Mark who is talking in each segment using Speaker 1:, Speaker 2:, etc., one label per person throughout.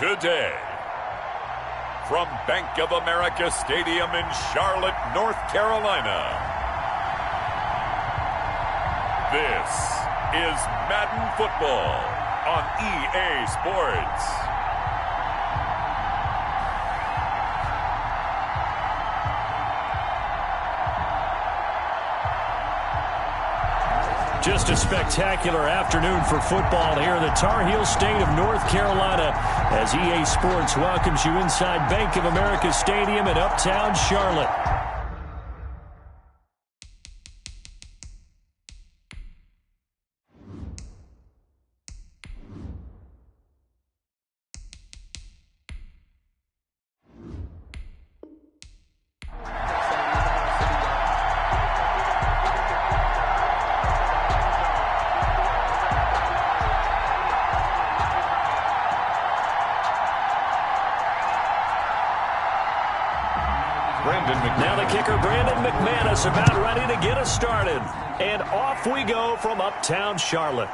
Speaker 1: today. From Bank of America Stadium in Charlotte, North Carolina, this is Madden Football on EA Sports.
Speaker 2: Just a spectacular afternoon for football here in the Tar Heel state of North Carolina as EA Sports welcomes you inside Bank of America Stadium in uptown Charlotte. Now the kicker, about ready to get us started. And off we go from uptown Charlotte.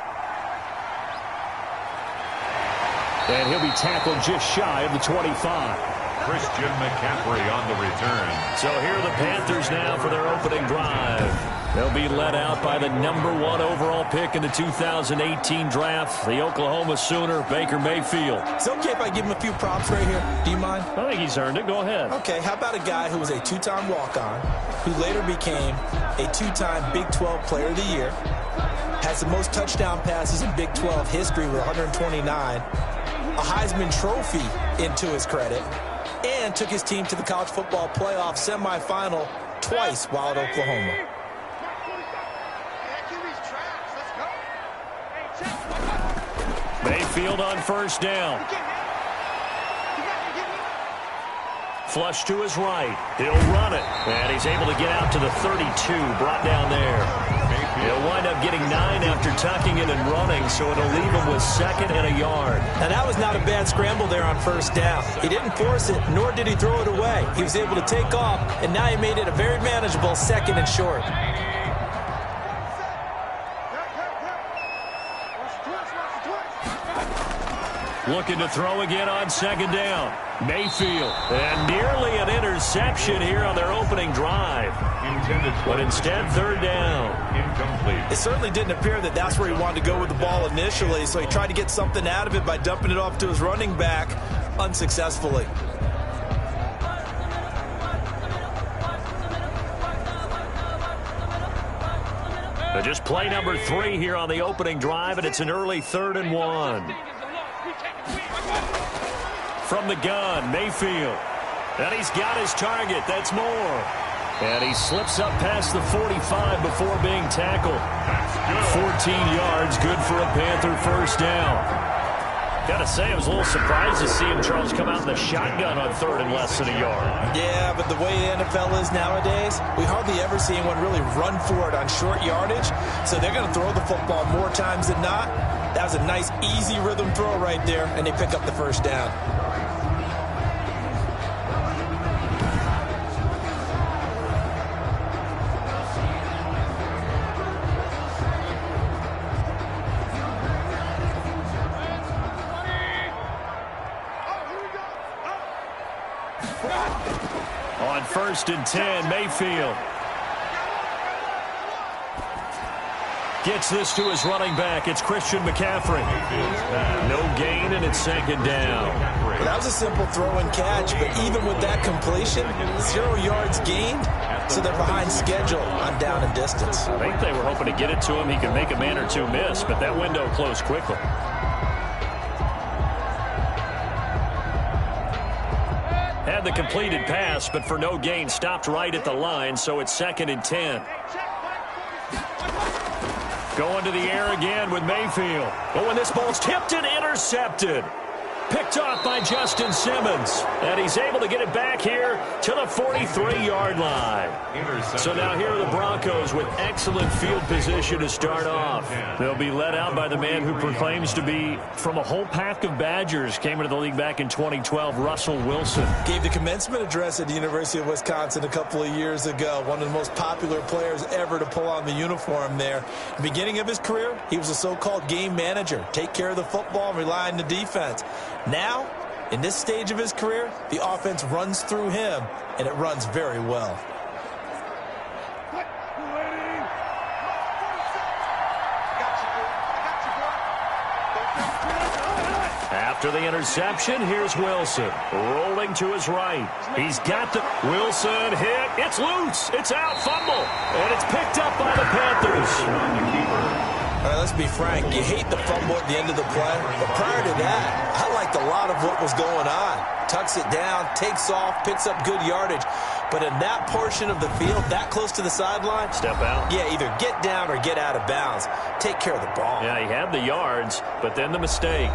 Speaker 2: And he'll be tackled just shy of the 25.
Speaker 1: Christian McCaffrey on the return.
Speaker 2: So here are the Panthers now for their opening drive. They'll be led out by the #1 overall pick in the 2018 draft, the Oklahoma Sooner, Baker Mayfield.
Speaker 3: It's okay if I give him a few props right here. Do you mind?
Speaker 2: I think he's earned it. Go ahead.
Speaker 3: Okay, how about a guy who was a two-time walk-on, who later became a two-time Big 12 Player of the Year, has the most touchdown passes in Big 12 history with 129, a Heisman Trophy into his credit, and took his team to the college football playoff semifinal twice while at Oklahoma.
Speaker 2: Mayfield on first down. Flush to his right. He'll run it. And he's able to get out to the 32. Brought down there. He'll wind up getting 9 after tucking it and running, so it'll leave him with 2nd and a yard.
Speaker 3: Now, that was not a bad scramble there on first down. He didn't force it, nor did he throw it away. He was able to take off, and now he made it a very manageable 2nd and short.
Speaker 2: Looking to throw again on 2nd down. Mayfield. And nearly an interception here on their opening drive. But instead, 3rd down.
Speaker 1: Incomplete.
Speaker 3: It certainly didn't appear that that's where he wanted to go with the ball initially, so he tried to get something out of it by dumping it off to his running back unsuccessfully.
Speaker 2: But just play number 3 here on the opening drive, and it's an early 3rd and 1. From the gun, Mayfield. And he's got his target. That's more. And he slips up past the 45 before being tackled. 14 yards, good for a Panther first down. Got to say, I was a little surprised to see him, Charles, come out in the shotgun on 3rd and less than a yard.
Speaker 3: Yeah, but the way the NFL is nowadays, we hardly ever see anyone really run for it on short yardage. So they're going to throw the football more times than not. That was a nice, easy rhythm throw right there, and they pick up the first down.
Speaker 2: On 1st and 10, Mayfield. Gets this to his running back. It's Christian McCaffrey. No gain, and it's 2nd down.
Speaker 3: Well, that was a simple throw and catch, but even with that completion, 0 yards gained, so they're behind schedule on down and distance.
Speaker 2: I think they were hoping to get it to him. He could make a man or two miss, but that window closed quickly. Had the completed pass, but for no gain, stopped right at the line, so it's 2nd and 10. Going to the air again with Mayfield. But when this ball's tipped and intercepted. Picked off by Justin Simmons. And he's able to get it back here to the 43-yard line. So now here are the Broncos with excellent field position to start off. They'll be led out by the man who proclaims to be from a whole pack of Badgers. Came into the league back in 2012, Russell Wilson.
Speaker 3: Gave the commencement address at the University of Wisconsin a couple of years ago. One of the most popular players ever to pull on the uniform there. The beginning of his career, he was a so-called game manager. Take care of the football and rely on the defense. Now, In this stage of his career, the offense runs through him, and it runs very well.
Speaker 2: After the interception, here's Wilson. Rolling to his right. He's got the... Wilson hit. It's loose. It's out. Fumble. And it's picked up by the Panthers.
Speaker 3: All right, let's be frank. You hate the fumble at the end of the play. But prior to that, I liked a lot of what was going on. Tucks it down, takes off, picks up good yardage. But in that portion of the field, that close to the sideline...
Speaker 2: Step out.
Speaker 3: Yeah, either get down or get out of bounds. Take care of the ball.
Speaker 2: Yeah, he had the yards, but then the mistake.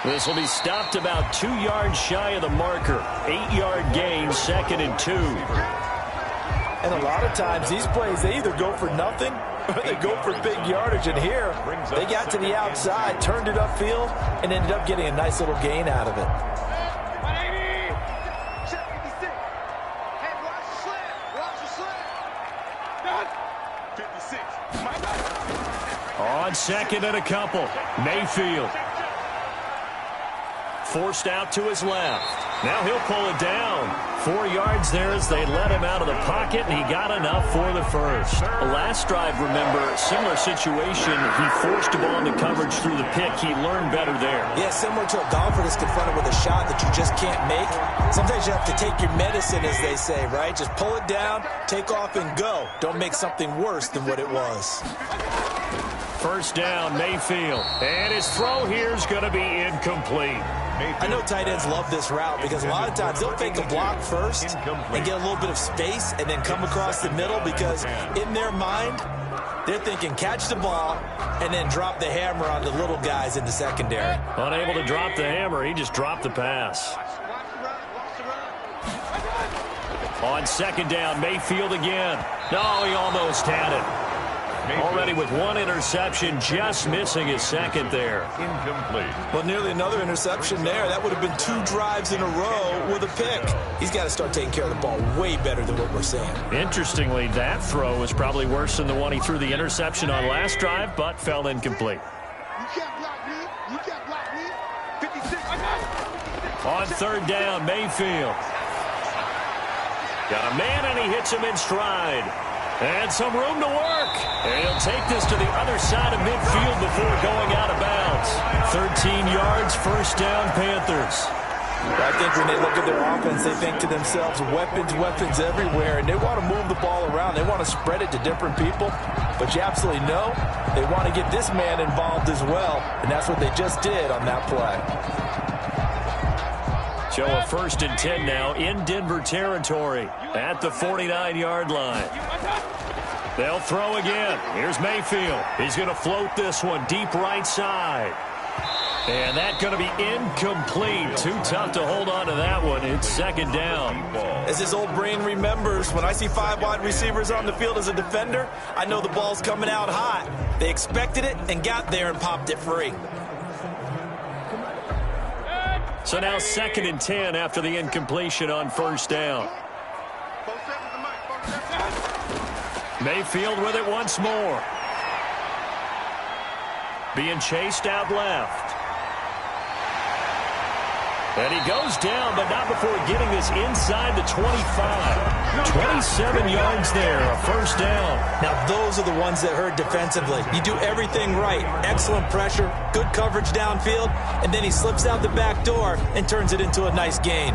Speaker 2: This will be stopped about 2 yards shy of the marker. 8-yard gain, 2nd and 2.
Speaker 3: And a lot of times these plays, they either go for nothing or they go for big yardage. And here, they got to the outside, turned it upfield, and ended up getting a nice little gain out of it.
Speaker 2: On 2nd and a couple, Mayfield. Forced out to his left. Now he'll pull it down. 4 yards there as they let him out of the pocket, and he got enough for the first. Last drive, remember, similar situation. He forced a ball into coverage through the pick. He learned better there.
Speaker 3: Yeah, similar to a golfer that's confronted with a shot that you just can't make. Sometimes you have to take your medicine, as they say, right? Just pull it down, take off, and go. Don't make something worse than what it was.
Speaker 2: First down, Mayfield. And his throw here is going to be incomplete.
Speaker 3: I know tight ends love this route because a lot of times they'll fake a block first and get a little bit of space and then come across the middle because in their mind, they're thinking catch the ball and then drop the hammer on the little guys in the secondary.
Speaker 2: Unable to drop the hammer, he just dropped the pass. On 2nd down, Mayfield again. No, he almost had it. Already with 1 interception, just missing his 2nd there.
Speaker 1: Incomplete.
Speaker 3: Well, nearly another interception there. That would have been 2 drives in a row with a pick. He's got to start taking care of the ball way better than what we're seeing.
Speaker 2: Interestingly, that throw was probably worse than the one he threw the interception on last drive, but fell incomplete.
Speaker 4: You can't block me. You can't block me. 56.
Speaker 2: On 3rd down, Mayfield. Got a man, and he hits him in stride. And some room to work. And he'll take this to the other side of midfield before going out of bounds. 13 yards, first down, Panthers.
Speaker 3: I think when they look at their offense, they think to themselves, weapons, weapons everywhere. And they want to move the ball around. They want to spread it to different people. But you absolutely know they want to get this man involved as well. And that's what they just did on that play.
Speaker 2: So a 1st and 10 now in Denver territory at the 49-yard line. They'll throw again. Here's Mayfield. He's going to float this one deep right side. And that's going to be incomplete. Too tough to hold on to that one. It's 2nd down.
Speaker 3: As his old brain remembers, when I see 5 wide receivers on the field as a defender, I know the ball's coming out hot. They expected it and got there and popped it free.
Speaker 2: So now 2nd and 10 after the incompletion on 1st down. Mayfield with it once more. Being chased out left. And he goes down, but not before getting this inside the 25. 27 yards there, a 1st down.
Speaker 3: Now, those are the ones that hurt defensively. You do everything right. Excellent pressure, good coverage downfield, and then he slips out the back door and turns it into a nice gain.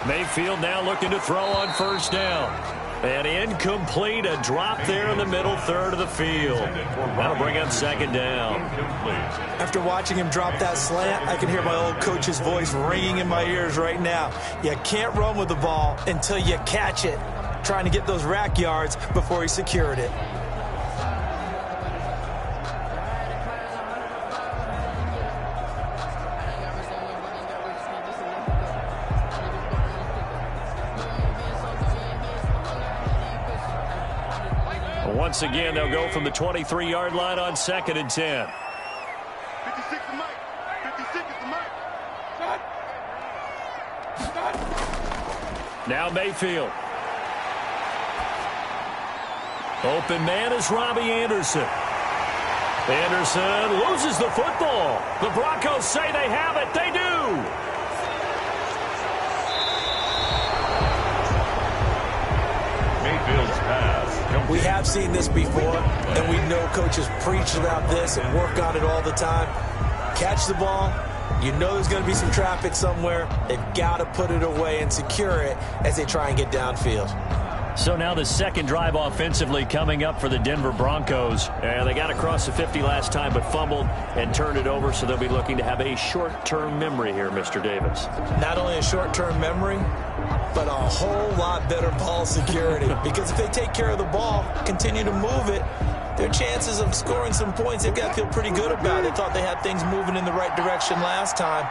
Speaker 2: Mayfield now looking to throw on 1st down. And incomplete, a drop there in the middle third of the field. That'll bring up second down.
Speaker 3: After watching him drop that slant, I can hear my old coach's voice ringing in my ears right now. You can't run with the ball until you catch it. Trying to get those rack yards before he secured it.
Speaker 2: Once again, they'll go from the 23-yard line on 2nd and 10.
Speaker 4: 56 to Mike. 56 to Mike.
Speaker 2: Now Mayfield. Open man is Robbie Anderson. Anderson loses the football. The Broncos say they have it. They do.
Speaker 1: Mayfield's pass.
Speaker 3: We have seen this before, and we know coaches preach about this and work on it all the time. Catch the ball. You know there's going to be some traffic somewhere. They've got to put it away and secure it as they try and get downfield.
Speaker 2: So now the second drive offensively coming up for the Denver Broncos. And they got across the 50 last time but fumbled and turned it over, so they'll be looking to have a short-term memory here, Mr. Davis.
Speaker 3: Not only a short-term memory, but a whole lot better ball security. Because if they take care of the ball, continue to move it, their chances of scoring some points, they've got to feel pretty good about it. They thought they had things moving in the right direction last time.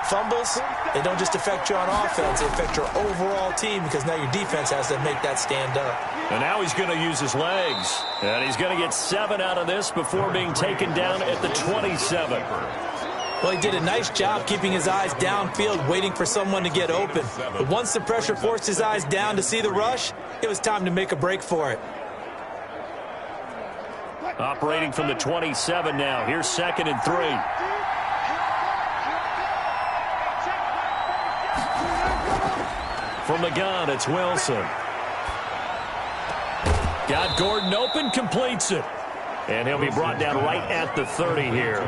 Speaker 3: Fumbles, they don't just affect you on offense, they affect your overall team because now your defense has to make that stand up.
Speaker 2: And now he's going to use his legs. And he's going to get 7 out of this before being taken down at the 27.
Speaker 3: Well, he did a nice job keeping his eyes downfield, waiting for someone to get open. But once the pressure forced his eyes down to see the rush, it was time to make a break for it.
Speaker 2: Operating from the 27 now. Here's 2nd and 3. From the gun, it's Wilson. Got Gordon open, completes it. And he'll be brought down right at the 30 here.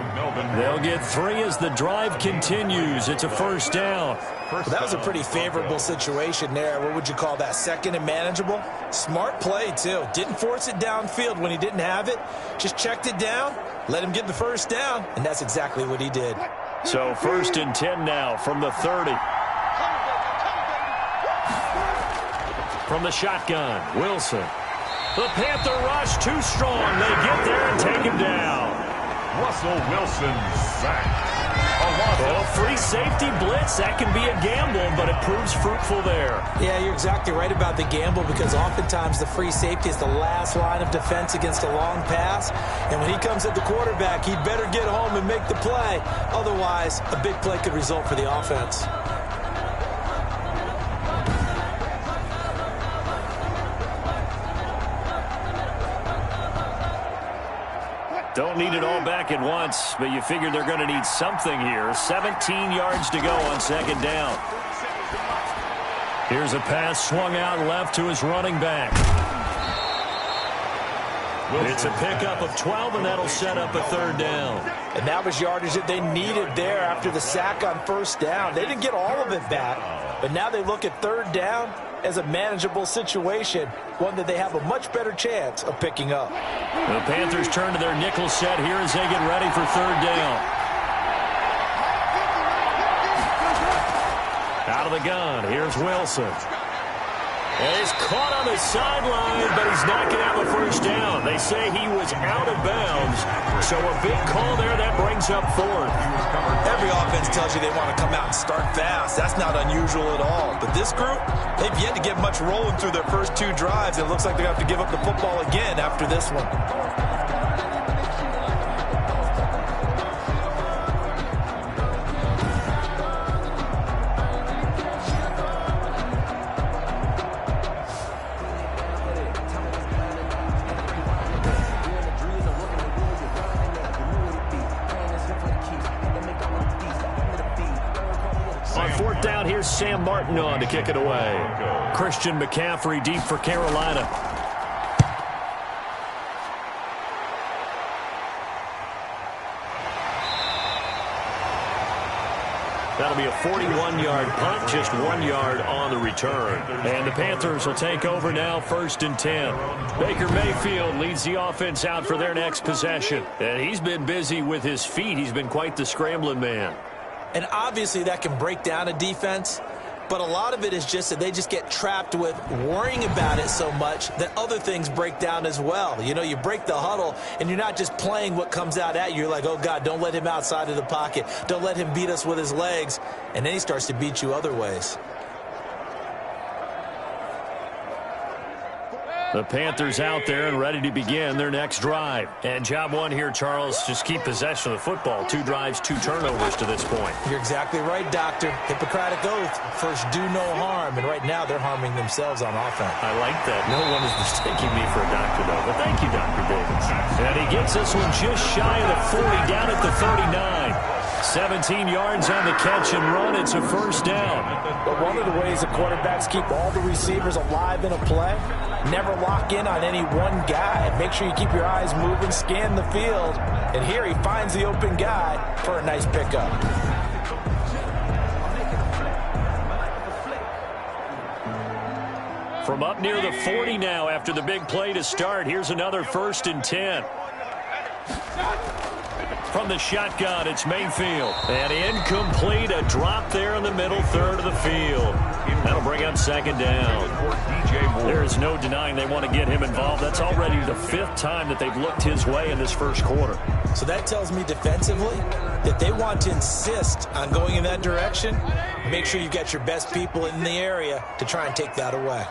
Speaker 2: They'll get 3 as the drive continues. It's a first down.
Speaker 3: Well, that was a pretty favorable situation there. What would you call that? Second and manageable? Smart play, too. Didn't force it downfield when he didn't have it. Just checked it down, let him get the first down, and that's exactly what he did.
Speaker 2: So 1st and 10 now from the 30. From the shotgun, Wilson. The Panther rush too strong. They get there and take him down.
Speaker 1: Russell Wilson sacked.
Speaker 2: Well, free safety blitz, that can be a gamble, but it proves fruitful there.
Speaker 3: Yeah, you're exactly right about the gamble because oftentimes the free safety is the last line of defense against a long pass. And when he comes at the quarterback, he'd better get home and make the play. Otherwise, a big play could result for the offense.
Speaker 2: Don't need it all back at once, but you figure they're going to need something here. 17 yards to go on 2nd down. Here's a pass swung out left to his running back. It's a pickup of 12, and that'll set up a 3rd down.
Speaker 3: And that was yardage that they needed there after the sack on 1st down. They didn't get all of it back, but now they look at 3rd down as a manageable situation, one that they have a much better chance of picking up.
Speaker 2: The Panthers turn to their nickel set here as they get ready for 3rd down. Out of the gun, here's Wilson. And he's caught on the sideline, but he's not going to have a first down. They say he was out of bounds, so a big call there that brings up 4th.
Speaker 3: Every offense tells you they want to come out and start fast. That's not unusual at all. But this group, they've yet to get much rolling through their first 2 drives. It looks like they're going to have to give up the football again after this one.
Speaker 2: Here's Sam Martin on to kick it away. Christian McCaffrey deep for Carolina. That'll be a 41-yard punt, just 1 yard on the return. And the Panthers will take over now, 1st and 10. Baker Mayfield leads the offense out for their next possession. And he's been busy with his feet. He's been quite the scrambling man.
Speaker 3: And obviously that can break down a defense, but a lot of it is just that they just get trapped with worrying about it so much that other things break down as well. You know, you break the huddle, and you're not just playing what comes out at you. You're like, oh, God, don't let him outside of the pocket. Don't let him beat us with his legs. And then he starts to beat you other ways.
Speaker 2: The Panthers out there and ready to begin their next drive. And job one here, Charles, just keep possession of the football. 2 drives, 2 turnovers to this point.
Speaker 3: You're exactly right, Doctor. Hippocratic oath. First, do no harm. And right now, they're harming themselves on offense.
Speaker 2: I like that. No one is mistaking me for a doctor, though. But thank you, Dr. Davis. And he gets this one just shy of the 40, down at the 39. 17 yards on the catch and run. It's a first down.
Speaker 3: But one of the ways the quarterbacks keep all the receivers alive in a play, never lock in on any one guy. Make sure you keep your eyes moving, scan the field. And here he finds the open guy for a nice pickup.
Speaker 2: From up near the 40 now after the big play to start. Here's another 1st and 10. From the shotgun, it's Mayfield. And incomplete, a drop there in the middle third of the field. That'll bring up 2nd down. There is no denying they want to get him involved. That's already the 5th time that they've looked his way in this first quarter.
Speaker 3: So that tells me defensively that they want to insist on going in that direction. Make sure you get your best people in the area to try and take that away.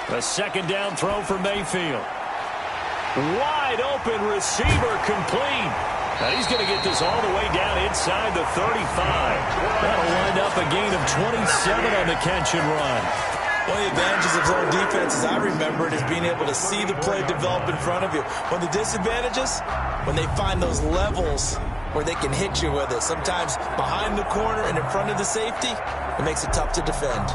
Speaker 2: A 2nd down throw for Mayfield. Wide open receiver complete. And he's going to get this all the way down inside the 35. That'll wind up a gain of 27 on the catch and run.
Speaker 3: One of the advantages of zone defense, as I remember it, is being able to see the play develop in front of you. One of the disadvantages, when they find those levels where they can hit you with it, sometimes behind the corner and in front of the safety, it makes it tough to defend.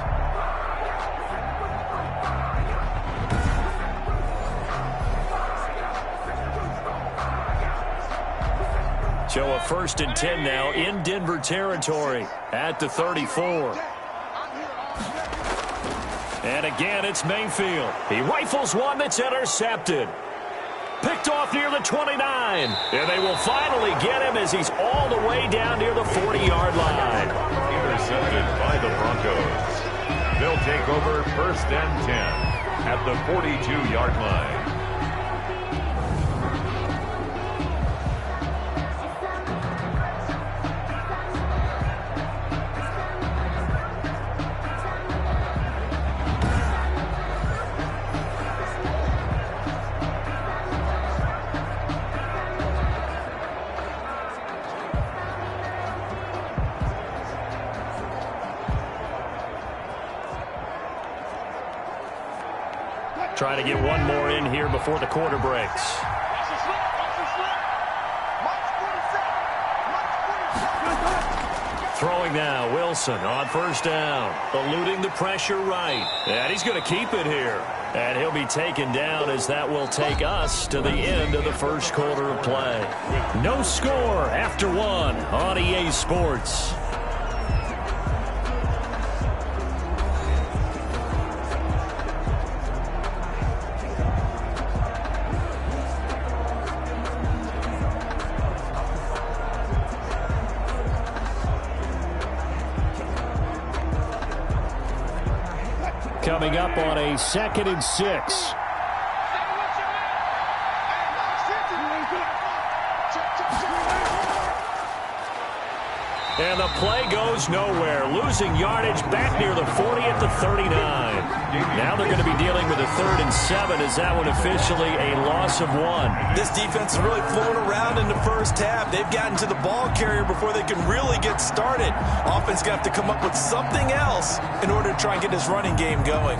Speaker 2: So a 1st and 10 now in Denver territory at the 34. And again, it's Mayfield. He rifles one that's intercepted. Picked off near the 29. And they will finally get him as he's all the way down near the 40-yard line.
Speaker 1: Intercepted by the Broncos. They'll take over 1st and 10 at the 42-yard line.
Speaker 2: Try to get one more in here before the quarter breaks. Throwing now, Wilson on 1st down. Eluding the pressure right. And he's going to keep it here. And he'll be taken down as that will take us to the end of the first quarter of play. No score after 1 on EA Sports. Coming up on a 2nd and 6. And the play goes nowhere. Losing yardage back near the 40 at the 39. Now they're going to be dealing with a 3rd and 7. Is that one officially a loss of 1?
Speaker 3: This defense is really flown around in the first half. They've gotten to the ball carrier before they can really get started. Offense going to have to come up with something else in order to try and get this running game going.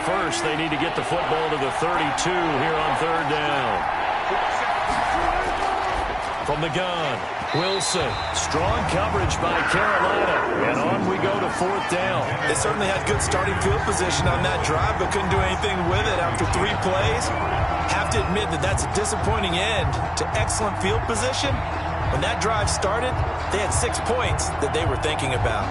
Speaker 2: First, they need to get the football to the 32 here on 3rd down. From the gun, Wilson, strong coverage by Carolina, and on we go to 4th down.
Speaker 3: They certainly had good starting field position on that drive, but couldn't do anything with it after 3 plays. Have to admit that that's a disappointing end to excellent field position. When that drive started, they had 6 points that they were thinking about.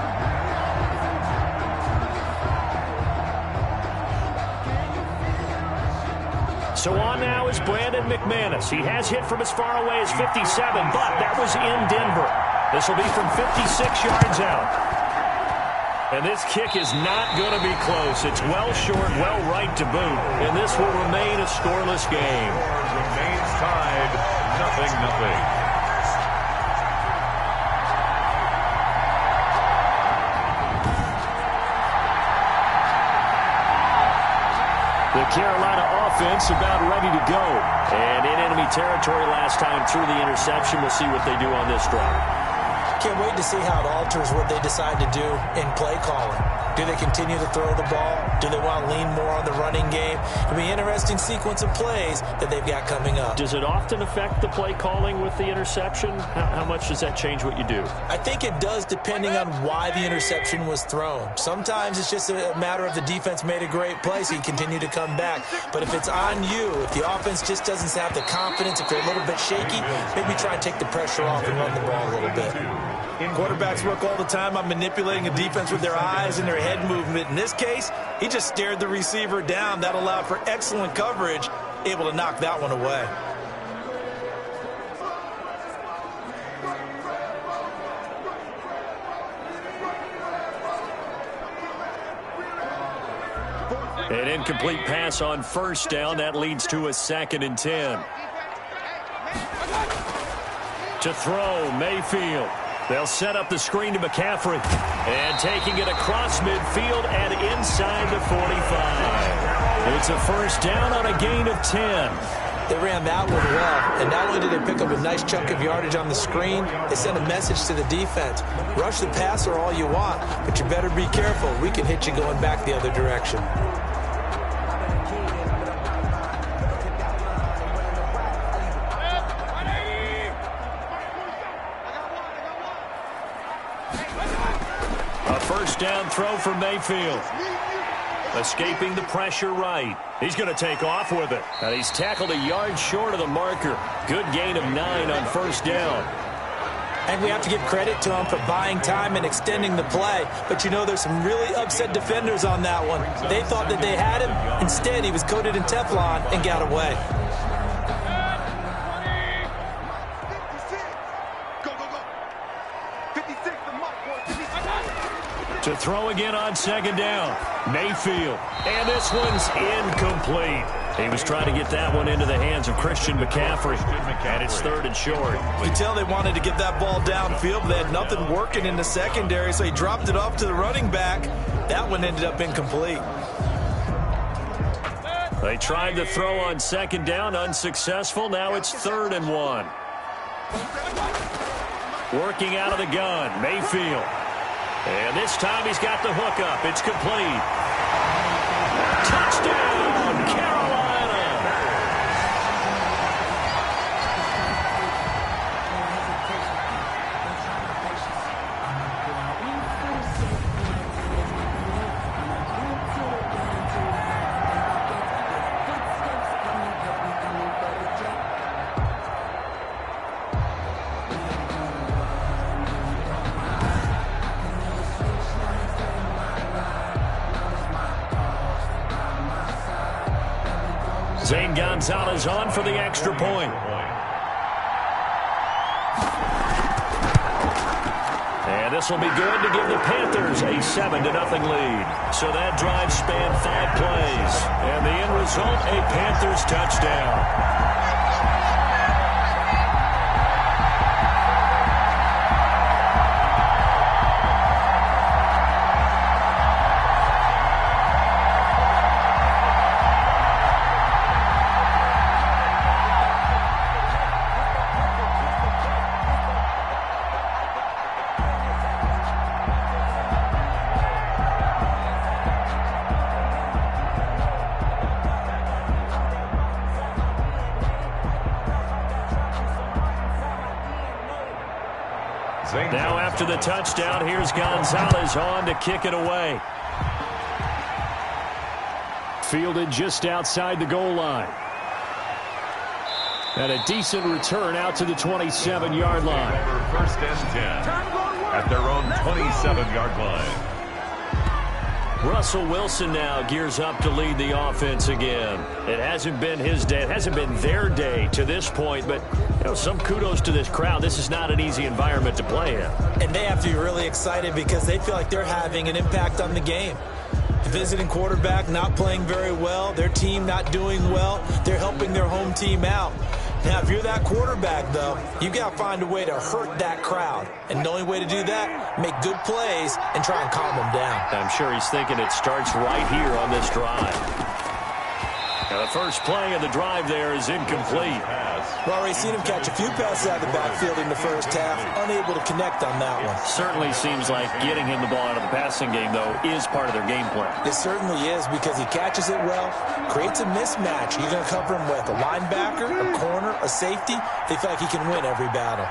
Speaker 2: So on now is Brandon McManus. He has hit from as far away as 57, but that was in Denver. This will be from 56 yards out. And this kick is not going to be close. It's well short, well right to boot. And this will remain a scoreless game.
Speaker 1: Remains tied, 0-0.
Speaker 2: The Carolina offense about ready to go. And in enemy territory last time through the interception. We'll see what they do on this drive.
Speaker 3: Can't wait to see how it alters what they decide to do in play calling. Do they continue to throw the ball? Do they want to lean more on the running game? It'll be an interesting sequence of plays that they've got coming up.
Speaker 2: Does it often affect the play calling with the interception? How much does that change what you do?
Speaker 3: I think it does, depending on why the interception was thrown. Sometimes it's just a matter of the defense made a great play, so you continue to come back. But if it's on you, if the offense just doesn't have the confidence, if they're a little bit shaky, maybe try and take the pressure off and run the ball a little bit. Quarterbacks work all the time on manipulating a defense with their eyes and their head movement. In this case, he just stared the receiver down. That allowed for excellent coverage, able to knock that one away.
Speaker 2: An incomplete pass on 1st down. That leads to a 2nd and 10. To throw, Mayfield. They'll set up the screen to McCaffrey. And taking it across midfield and inside the 45. It's a 1st down on a gain of 10.
Speaker 3: They ran that one well, and not only did they pick up a nice chunk of yardage on the screen, they sent a message to the defense. Rush the passer all you want, but you better be careful. We can hit you going back the other direction.
Speaker 2: Down throw for Mayfield. Escaping the pressure right. He's going to take off with it. And he's tackled a yard short of the marker. Good gain of 9 on 1st down.
Speaker 3: And we have to give credit to him for buying time and extending the play. But you know, there's some really upset defenders on that one. They thought that they had him. Instead, he was coated in Teflon and got away.
Speaker 2: To throw again on 2nd down. Mayfield. And this one's incomplete. He was trying to get that one into the hands of Christian McCaffrey. And it's 3rd and short.
Speaker 3: You can tell they wanted to get that ball downfield, but they had nothing working in the secondary, so he dropped it off to the running back. That one ended up incomplete.
Speaker 2: They tried to throw on 2nd down, unsuccessful. Now it's 3rd and 1. Working out of the gun, Mayfield. And this time he's got the hook up. It's complete. Touchdown, Carolina. Zane Gonzalez on for the extra point. And this will be good to give the Panthers a 7-0 lead. So that drive spanned 5 plays. And the end result, a Panthers touchdown. Now after the touchdown, here's Gonzalez on to kick it away. Fielded just outside the goal line. And a decent return out to the 27-yard line.
Speaker 1: First and 10 at their own 27-yard line.
Speaker 2: Russell Wilson now gears up to lead the offense again. It hasn't been his day. It hasn't been their day to this point, but some kudos to this crowd. This is not an easy environment to play in.
Speaker 3: And they have to be really excited because they feel like they're having an impact on the game. The visiting quarterback not playing very well, their team not doing well, they're helping their home team out. Now, if you're that quarterback, though, you got to find a way to hurt that crowd. And the only way to do that, make good plays and try and calm them down.
Speaker 2: I'm sure he's thinking it starts right here on this drive. Now, the first play of the drive there is incomplete.
Speaker 3: We've already seen him catch a few passes out of the backfield in the first half, unable to connect on that one.
Speaker 2: Certainly seems like getting him the ball out of the passing game, though, is part of their game plan.
Speaker 3: It certainly is because he catches it well, creates a mismatch. You're going to cover him with a linebacker, a corner, a safety. They feel like he can win every battle.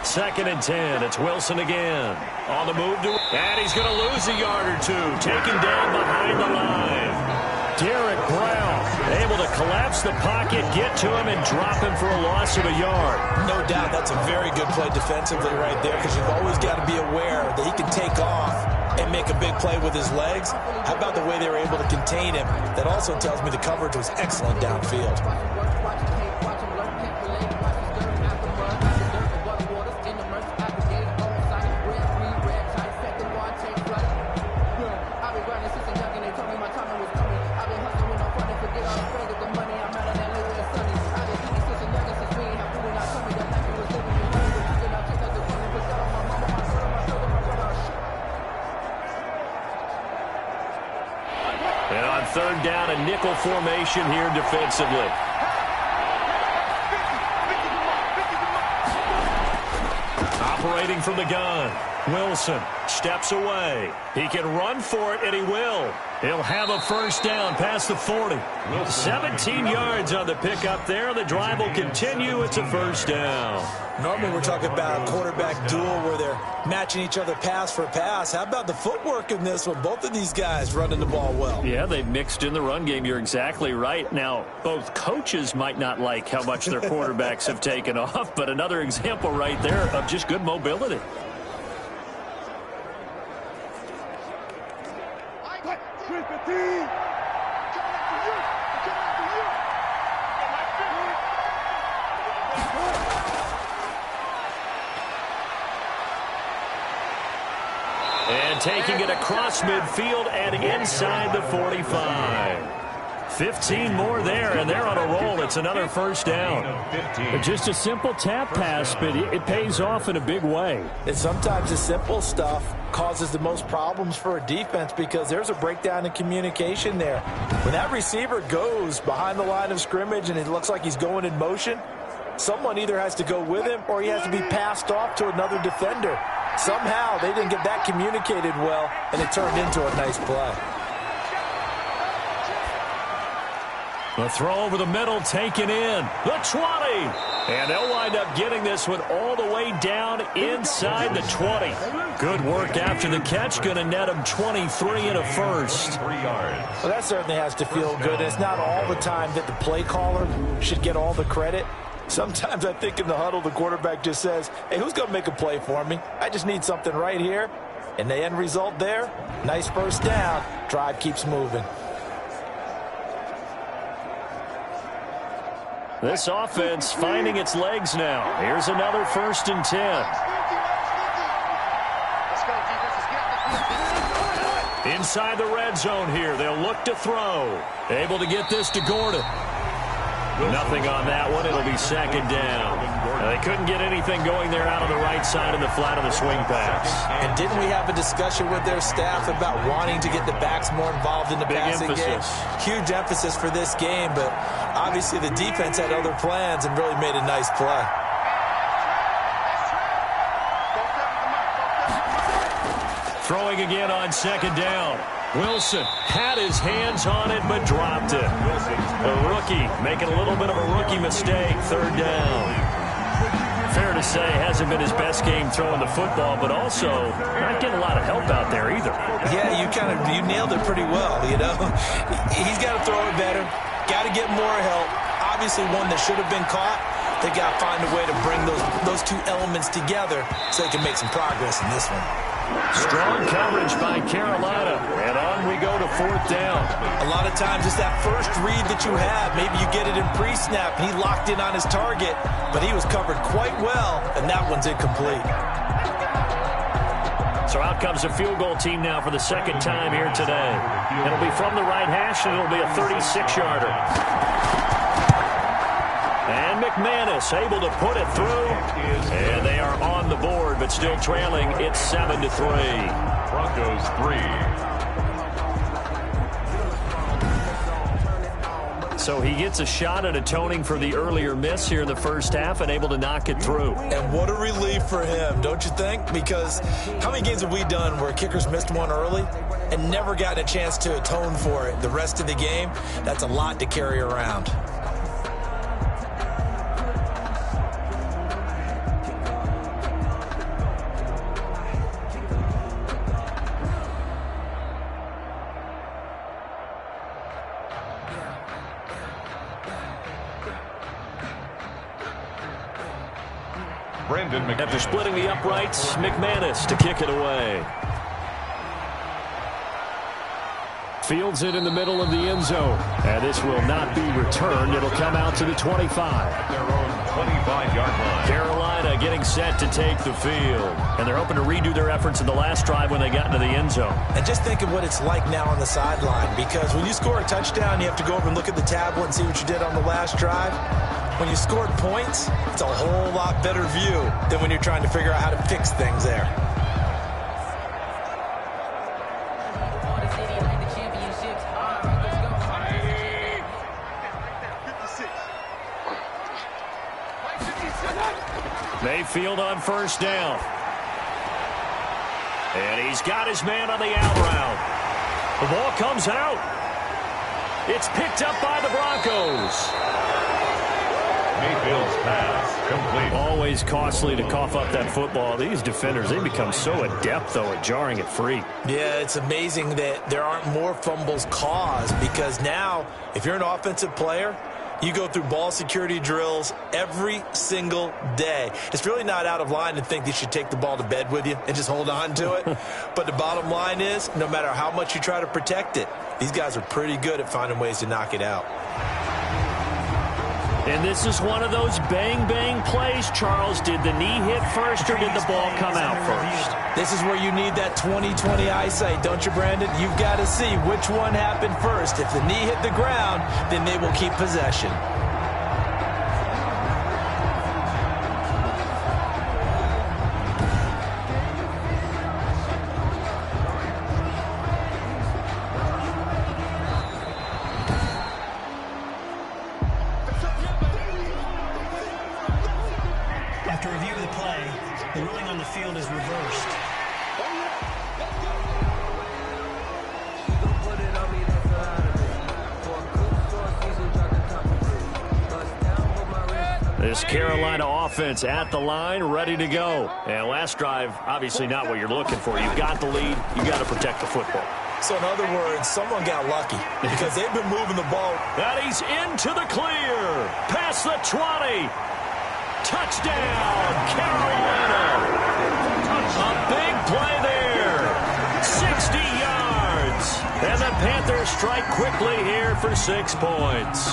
Speaker 2: Second and 10. It's Wilson again. On the move to... And he's going to lose a yard or two. Taken down behind the line. Derek Brown able to collapse the pocket, get to him, and drop him for a loss of a yard.
Speaker 3: No doubt that's a very good play defensively right there because you've always got to be aware that he can take off and make a big play with his legs. How about the way they were able to contain him? That also tells me the coverage was excellent downfield.
Speaker 2: And on third down, a nickel formation here defensively. Operating from the gun. Wilson steps away. He can run for it, and he will. He'll have a first down past the 40. 17 yards on the pickup there. The drive will continue. It's a first down.
Speaker 3: Normally we're talking about a quarterback duel where they're matching each other pass for pass. How about the footwork in this one? Both of these guys running the ball well.
Speaker 2: Yeah, they've mixed in the run game. You're exactly right. Now, both coaches might not like how much their quarterbacks have taken off, but another example right there of just good mobility. And taking it across midfield and inside the 45. 15 more there, and they're on a roll. It's another first down. Just a simple tap pass, but it pays off in a big way.
Speaker 3: And sometimes the simple stuff causes the most problems for a defense because there's a breakdown in communication there. When that receiver goes behind the line of scrimmage and it looks like he's going in motion, someone either has to go with him or he has to be passed off to another defender. Somehow they didn't get that communicated well, and it turned into a nice play.
Speaker 2: The throw over the middle taken in. The 20. And they'll wind up getting this one all the way down inside the 20. Good work after the catch. Going to net him 23 and a first.
Speaker 1: 3 yards.
Speaker 3: Well, that certainly has to feel good. It's not all the time that the play caller should get all the credit. Sometimes I think in the huddle, the quarterback just says, hey, who's going to make a play for me? I just need something right here. And the end result there, nice first down. Drive keeps moving.
Speaker 2: This offense finding its legs now. Here's another first and 10. Inside the red zone here. They'll look to throw. Able to get this to Gordon. Nothing on that one. It'll be second down. Now, they couldn't get anything going there out on the right side of the flat of the swing pass.
Speaker 3: And didn't we have a discussion with their staff about wanting to get the backs more involved in the passing game? Huge emphasis for this game, but obviously the defense had other plans and really made a nice play.
Speaker 2: Throwing again on second down. Wilson had his hands on it but dropped it. The rookie making a little bit of a rookie mistake. Third down. fair to say hasn't been his best game throwing the football, but also not getting a lot of help out there either.
Speaker 3: Yeah, you nailed it pretty well, you know. He's got to throw it better, got to get more help. Obviously one that should have been caught. They got to find a way to bring those two elements together so they can make some progress in this one.
Speaker 2: Strong coverage by Carolina, and on we go to 4th down.
Speaker 3: A lot of times it's that first read that you have. Maybe you get it in pre-snap, and he locked in on his target, but he was covered quite well, and that one's incomplete.
Speaker 2: So out comes a field goal team now for the second time here today. It'll be from the right hash, and it'll be a 36-yarder. And McManus able to put it through. And they are on the board, but still trailing. It's 7-3.
Speaker 1: Broncos 3.
Speaker 2: So he gets a shot at atoning for the earlier miss here in the first half and able to knock it through.
Speaker 3: And what a relief for him, don't you think? Because how many games have we done where kickers missed one early and never gotten a chance to atone for it the rest of the game? That's a lot to carry around.
Speaker 2: After splitting the uprights, McManus to kick it away. Fields it in the middle of the end zone. And this will not be returned. It'll come out to the 25.
Speaker 1: At their own 25-yard line.
Speaker 2: Carolina getting set to take the field. And they're hoping to redo their efforts in the last drive when they got into the end zone.
Speaker 3: And just think of what it's like now on the sideline. Because when you score a touchdown, you have to go over and look at the tablet and see what you did on the last drive. When you scored points, it's a whole lot better view than when you're trying to figure out how to fix things there.
Speaker 2: Mayfield on first down. And he's got his man on the out route. The ball comes out. It's picked up by the Broncos.
Speaker 1: Mayfield's pass complete.
Speaker 2: Always costly to cough up that football. These defenders, they become so adept, though, at jarring it free.
Speaker 3: Yeah, it's amazing that there aren't more fumbles caused because now, if you're an offensive player, you go through ball security drills every single day. It's really not out of line to think you should take the ball to bed with you and just hold on to it. But the bottom line is, no matter how much you try to protect it, these guys are pretty good at finding ways to knock it out.
Speaker 2: And this is one of those bang-bang plays, Charles. Did the knee hit first or did the ball come out first?
Speaker 3: This is where you need that 20/20 eyesight, don't you, Brandon? You've got to see which one happened first. If the knee hit the ground, then they will keep possession.
Speaker 5: After review of the play, the ruling on the field is reversed.
Speaker 2: This Carolina offense at the line, ready to go. And last drive, obviously not what you're looking for. You've got the lead. You've got to protect the football.
Speaker 3: So in other words, someone got lucky because they've been moving the ball.
Speaker 2: And he's into the clear. Past the 20. Touchdown, Carolina. A big play there. 60 yards. And the Panthers strike quickly here for 6 points.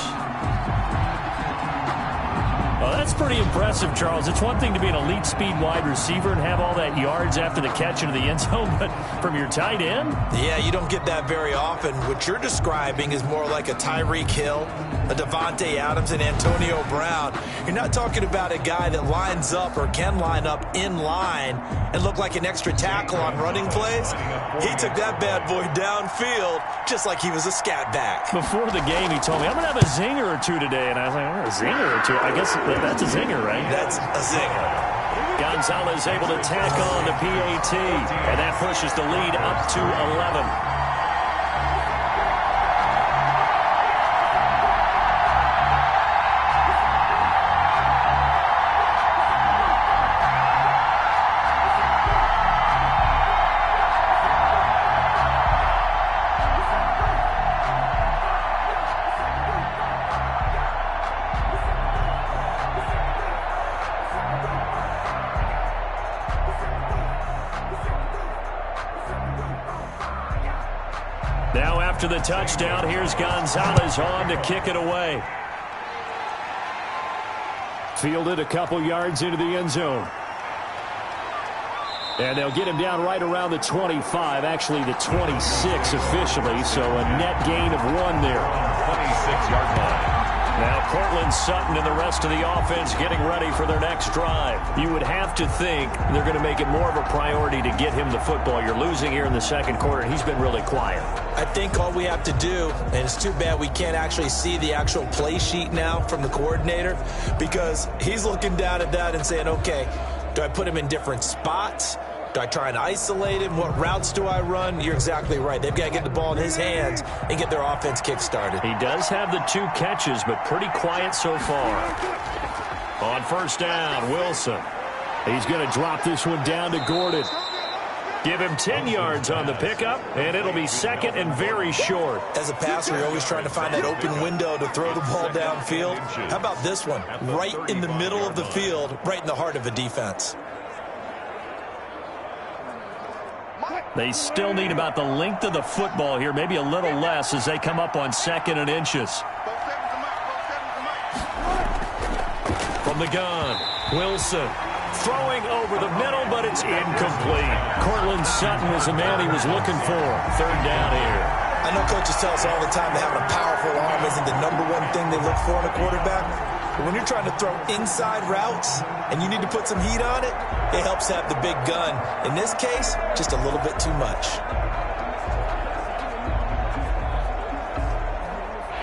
Speaker 2: Well, that's pretty impressive, Charles. It's one thing to be an elite speed wide receiver and have all that yards after the catch into the end zone, but from your tight end?
Speaker 3: Yeah, you don't get that very often. What you're describing is more like a Tyreek Hill, a Devontae Adams, and Antonio Brown. You're not talking about a guy that lines up or can line up in line and look like an extra tackle on running plays. He took that bad boy downfield just like he was a scat back.
Speaker 2: Before the game, he told me, I'm going to have a zinger or two today. And I was like, oh, a zinger or two? I guess that's a zinger, right?
Speaker 3: That's a zinger.
Speaker 2: Gonzalez able to tack on the PAT, and that pushes the lead up to 11. Now after the touchdown, here's Gonzalez on to kick it away. Fielded a couple yards into the end zone. And they'll get him down right around the 25, actually the 26 officially, so a net gain of 1 there.
Speaker 1: 26-yard line.
Speaker 2: Now Cortland Sutton and the rest of the offense getting ready for their next drive. You would have to think they're going to make it more of a priority to get him the football. You're losing here in the second quarter, and he's been really quiet.
Speaker 3: I think all we have to do, and it's too bad we can't actually see the actual play sheet now from the coordinator, because he's looking down at that and saying, okay, do I put him in different spots? Do I try and isolate him? What routes do I run? You're exactly right. They've got to get the ball in his hands and get their offense kick-started.
Speaker 2: He does have the 2 catches, but pretty quiet so far. On first down, Wilson. He's going to drop this one down to Gordon. Give him 10 yards on the pickup, and it'll be second and very short.
Speaker 3: As a passer, you're always trying to find that open window to throw the ball downfield. How about this one? Right in the middle of the field, right in the heart of a defense.
Speaker 2: They still need about the length of the football here, maybe a little less as they come up on 2nd and inches. From the gun, Wilson throwing over the middle, but it's incomplete. Cortland Sutton was the man he was looking for. 3rd down here.
Speaker 3: I know coaches tell us all the time that having a powerful arm isn't the #1 thing they look for in a quarterback. But when you're trying to throw inside routes and you need to put some heat on it, it helps to have the big gun. In this case, just a little bit too much.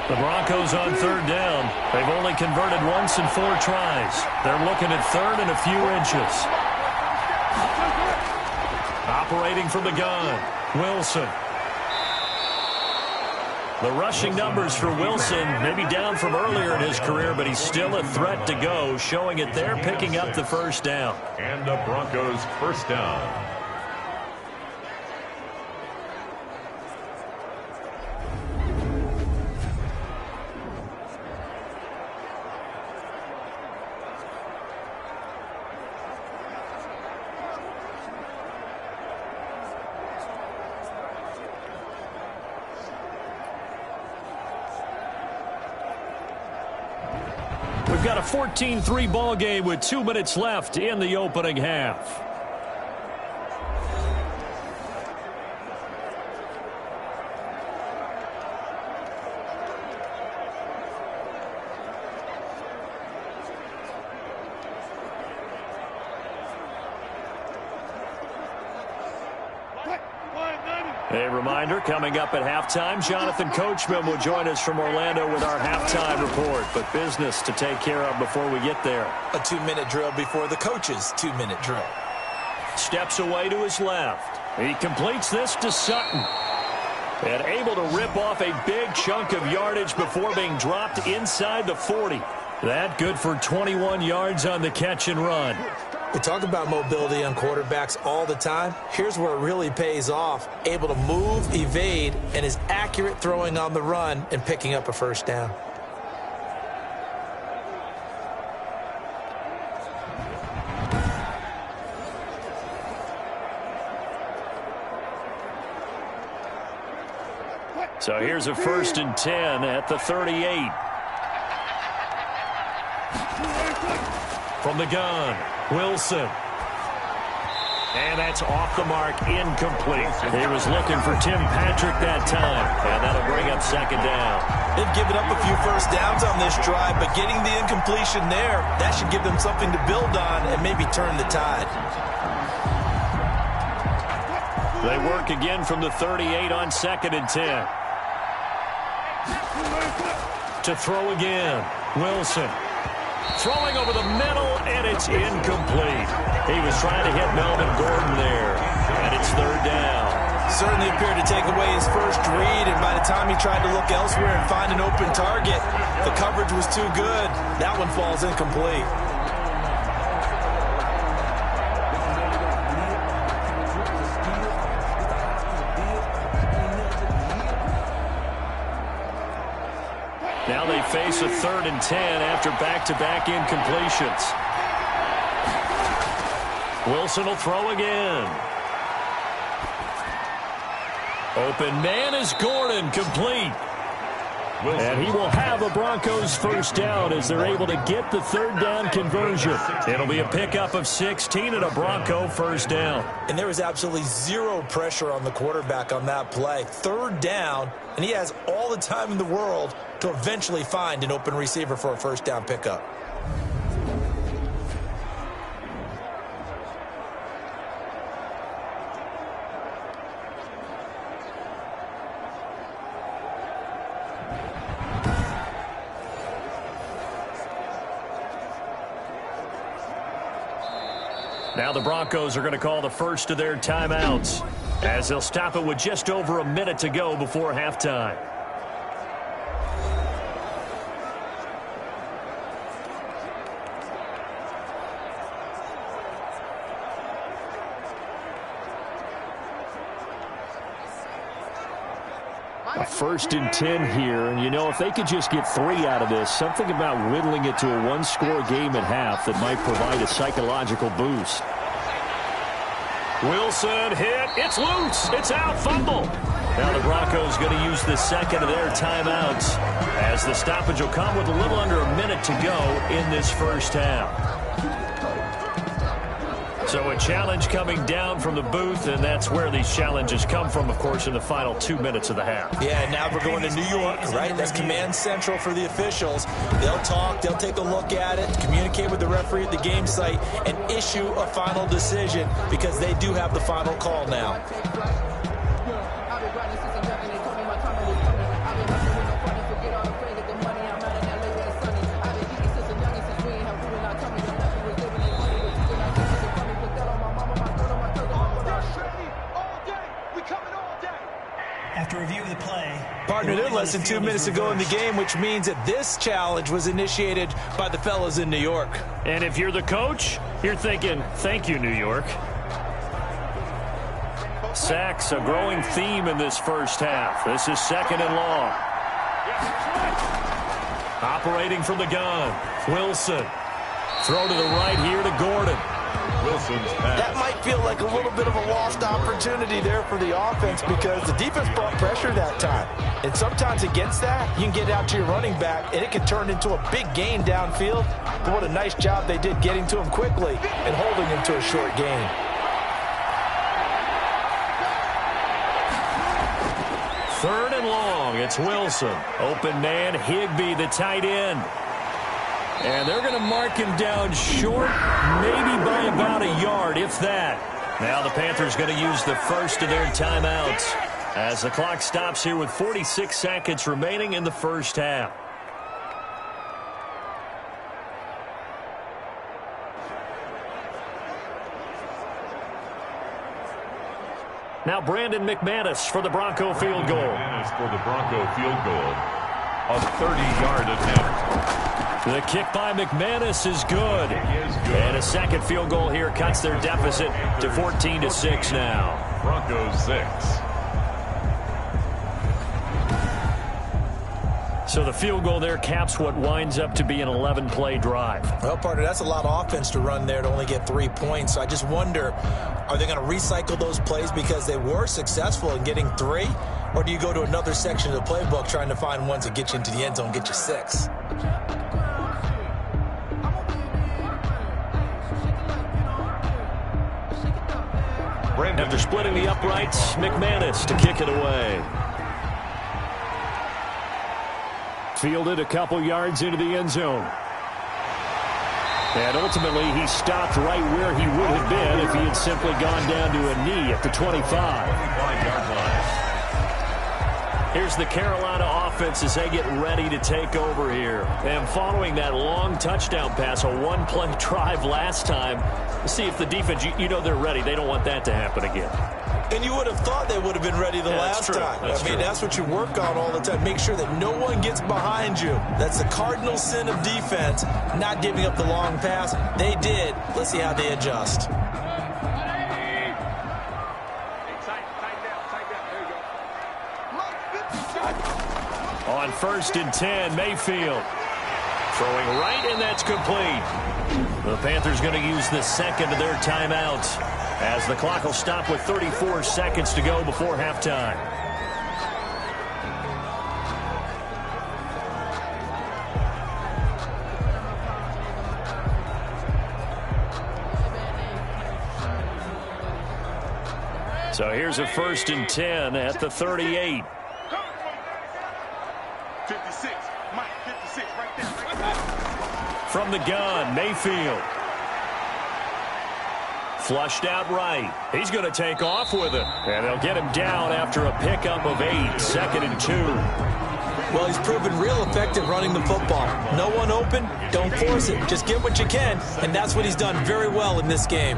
Speaker 2: The Broncos on 3rd down. They've only converted once in 4 tries. They're looking at 3rd and a few inches. Operating from the gun, Wilson. The rushing numbers for Wilson maybe down from earlier in his career, but he's still a threat to go, showing it there, picking up the first down.
Speaker 1: And the Broncos first down.
Speaker 2: We've got a 14-3 ball game with 2 minutes left in the opening half. A reminder, coming up at halftime, Jonathan Coachman will join us from Orlando with our halftime report. But business to take care of before we get there.
Speaker 3: A 2-minute drill before the coach's 2-minute drill.
Speaker 2: Steps away to his left. He completes this to Sutton. And able to rip off a big chunk of yardage before being dropped inside the 40. That good for 21 yards on the catch and run.
Speaker 3: We talk about mobility on quarterbacks all the time. Here's where it really pays off. Able to move, evade, and is accurate throwing on the run and picking up a first down.
Speaker 2: So here's a 1st and 10 at the 38. From the gun, Wilson. And that's off the mark, incomplete. He was looking for Tim Patrick that time, and that'll bring up 2nd down.
Speaker 3: They've given up a few first downs on this drive, but getting the incompletion there, that should give them something to build on and maybe turn the tide.
Speaker 2: They work again from the 38 on 2nd and 10. To throw again, Wilson. Throwing over the middle, and it's incomplete. He was trying to hit Melvin Gordon there, and it's 3rd down.
Speaker 3: Certainly appeared to take away his first read, and by the time he tried to look elsewhere and find an open target, the coverage was too good. That one falls incomplete.
Speaker 2: Now they face a 3rd and 10 after back-to-back incompletions. Wilson will throw again. Open man is Gordon, complete. And he will have a Broncos first down as they're able to get the third down conversion. It'll be a pickup of 16 and a Bronco first down.
Speaker 3: And there was absolutely zero pressure on the quarterback on that play. Third down, and he has all the time in the world to eventually find an open receiver for a first down pickup.
Speaker 2: Now the Broncos are going to call the first of their timeouts as they'll stop it with just over a minute to go before halftime. A 1st and 10 here, and you know, if they could just get 3 out of this, something about whittling it to a one-score game at half that might provide a psychological boost. Wilson hit. It's loose. It's out. Fumble. Now the Broncos going to use the second of their timeouts as the stoppage will come with a little under a minute to go in this first half. So a challenge coming down from the booth, and that's where these challenges come from, of course, in the final 2 minutes of the half.
Speaker 3: Yeah, now we're going to New York, right? That's command central for the officials. They'll talk, they'll take a look at it, communicate with the referee at the game site, and issue a final decision because they do have the final call now.
Speaker 5: After review of the play,
Speaker 3: Partner, they're less than 2 minutes to go in the game, which means that this challenge was initiated by the fellas in New York.
Speaker 2: And if you're the coach, you're thinking, thank you, New York. Sacks, a growing theme in this first half. This is 2nd and long. Operating from the gun, Wilson. Throw to the right here to Gordon.
Speaker 1: Wilson's pass.
Speaker 3: That might feel like a little bit of a lost opportunity there for the offense because the defense brought pressure that time. And sometimes against that, you can get out to your running back, and it can turn into a big gain downfield. But what a nice job they did getting to him quickly and holding him to a short gain.
Speaker 2: Third and long, it's Wilson. Open man, Higbee, the tight end. And they're going to mark him down short, maybe by about a yard, if that. Now the Panthers going to use the first of their timeouts as the clock stops here with 46 seconds remaining in the first half. Now Brandon McManus for the Bronco field goal.
Speaker 1: McManus for the Bronco field goal. A 30-yard attempt.
Speaker 2: The kick by McManus is good. And a second field goal here cuts their deficit to 14-6 now.
Speaker 1: Broncos 6.
Speaker 3: So the field goal there caps what winds up to be an 11-play drive. Well, partner, that's a lot of offense to run there to only get 3 points. So I just wonder, are they going to recycle those plays because they were successful in getting 3? Or do you go to another section of the playbook trying to find ones that get you into the end zone, get you 6? After splitting the uprights, McManus to kick it away. Fielded a couple yards into the end zone. And ultimately, he stopped right where he would have been if he had simply gone down to a knee at the 25-yard line. Here's the Carolina offense as they get ready to take over here. And following that long touchdown pass, a one-play drive last time, see if the defense, you know they're ready. They don't want that to happen again. And you would have thought they would have been ready the last time. I mean, that's what you work on all the time. Make sure that no one gets behind you. That's the cardinal sin of defense, not giving up the long pass. They did. Let's see how they adjust. On 1st and 10, Mayfield. Throwing right, and that's complete. The Panthers going to use the second of their timeouts as the clock will stop with 34 seconds to go before halftime.
Speaker 2: So here's a 1st and 10 at the 38.
Speaker 4: 56. Mike, 56 right there.
Speaker 2: From the gun, Mayfield. Flushed out right. He's going to take off with it. And they'll get him down after a pickup of 8. 2nd and 2.
Speaker 3: Well, he's proven real effective running the football. No one open, don't force it. Just get what you can, and that's what he's done very well in this game.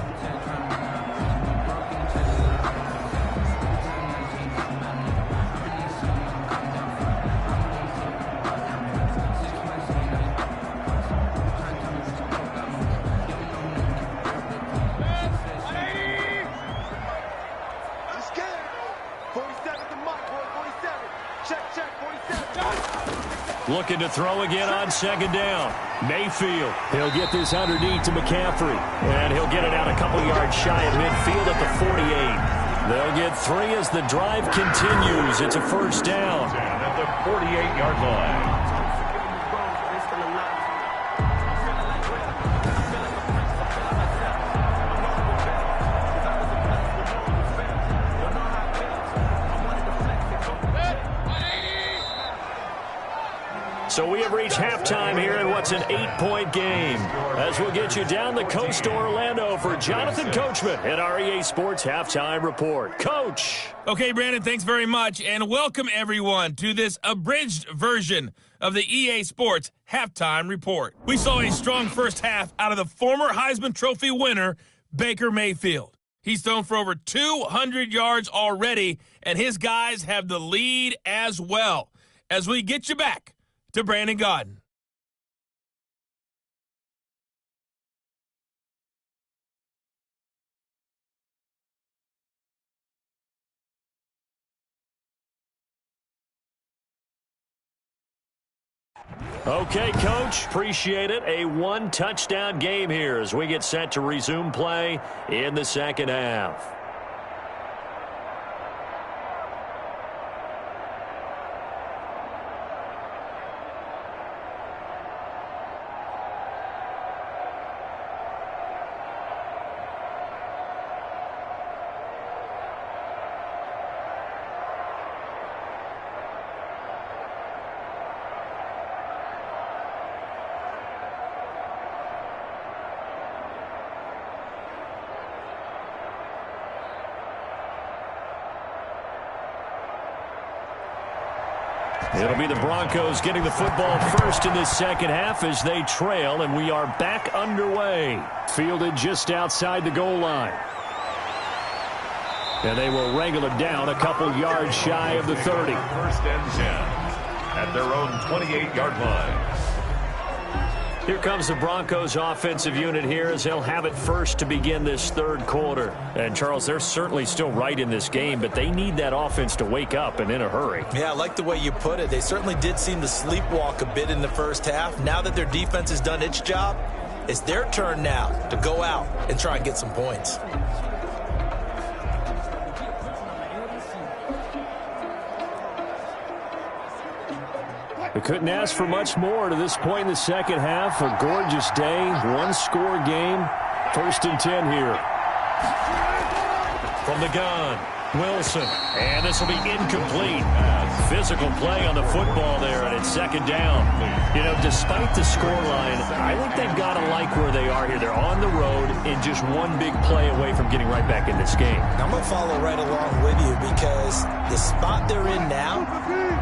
Speaker 2: Looking to throw again on 2nd down. Mayfield. He'll get this underneath to McCaffrey. And he'll get it out a couple yards shy of midfield at the 48. They'll get 3 as the drive continues. It's a 1st down.
Speaker 1: At the 48-yard line.
Speaker 2: So we have reached halftime here in what's an 8-point game. As we'll get you down the coast to Orlando for Jonathan Coachman at our EA Sports Halftime Report. Coach.
Speaker 6: Okay, Brandon, thanks very much. And welcome, everyone, to this abridged version of the EA Sports Halftime Report. We saw a strong first half out of the former Heisman Trophy winner, Baker Mayfield. He's thrown for over 200 yards already, and his guys have the lead as well. As we get you back to Brandon Gaudin.
Speaker 2: Okay, Coach, appreciate it. A 1-touchdown game here as we get set to resume play in the second half. It'll be the Broncos getting the football first in this second half as they trail, and we are back underway. Fielded just outside the goal line. And they will wrangle it down a couple yards shy of the 30.
Speaker 1: 1st and 10 at their own 28-yard line.
Speaker 2: Here comes the Broncos offensive unit here as they'll have it first to begin this 3rd quarter. And, Charles, they're certainly still right in this game, but they need that offense to wake up and in a hurry.
Speaker 3: Yeah, I like the way you put it. They certainly did seem to sleepwalk a bit in the first half. Now that their defense has done its job, it's their turn now to go out and try and get some points.
Speaker 2: We couldn't ask for much more to this point in the second half. A gorgeous day, 1-score game. 1st and 10 here. From the gun, Wilson. And this will be incomplete. Physical play on the football there, and it's 2nd down. You know, despite the scoreline, I think they've got to like where they are here. They're on the road and just one big play away from getting right back in this game.
Speaker 3: I'm going to follow right along with you because the spot they're in now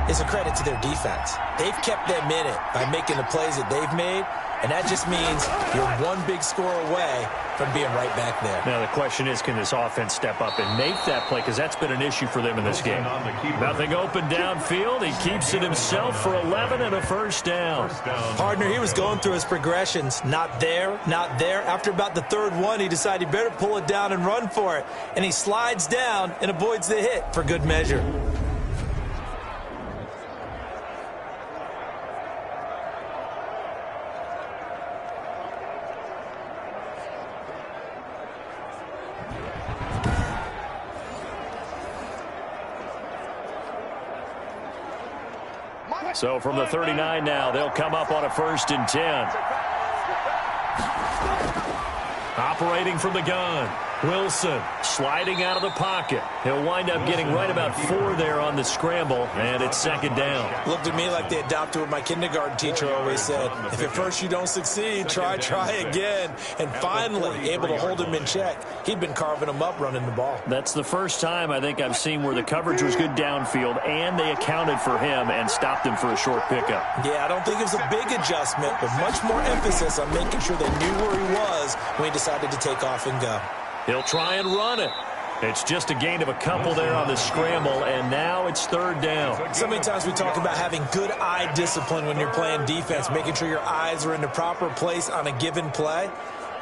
Speaker 3: is a credit to their defense. They've kept them in it by making the plays that they've made, and that just means you're one big score away from being right back there.
Speaker 2: Now, the question is, can this offense step up and make that play? Because that's been an issue for them in this game. Nothing open downfield. He keeps it himself for 11 and a 1st down.
Speaker 3: Partner, he was going through his progressions. Not there, not there. After about the 3rd one, he decided he better pull it down and run for it. And he slides down and avoids the hit for good measure.
Speaker 2: So from the 39 now, they'll come up on a 1st and 10. Operating from the gun, Wilson sliding out of the pocket. He'll wind up getting right about 4 there on the scramble, and it's second down.
Speaker 3: Looked at me like they adopted what my kindergarten teacher always said. If at first you don't succeed, try again. And finally, able to hold him in check. He'd been carving him up running the ball.
Speaker 2: That's the first time I think I've seen where the coverage was good downfield, and they accounted for him and stopped him for a short pickup.
Speaker 3: Yeah, I don't think it was a big adjustment, but much more emphasis on making sure they knew where he was when he decided to take off and go.
Speaker 2: He'll try and run it. It's just a gain of a couple there on the scramble, and now it's third down.
Speaker 3: So many times we talk about having good eye discipline when you're playing defense, making sure your eyes are in the proper place on a given play.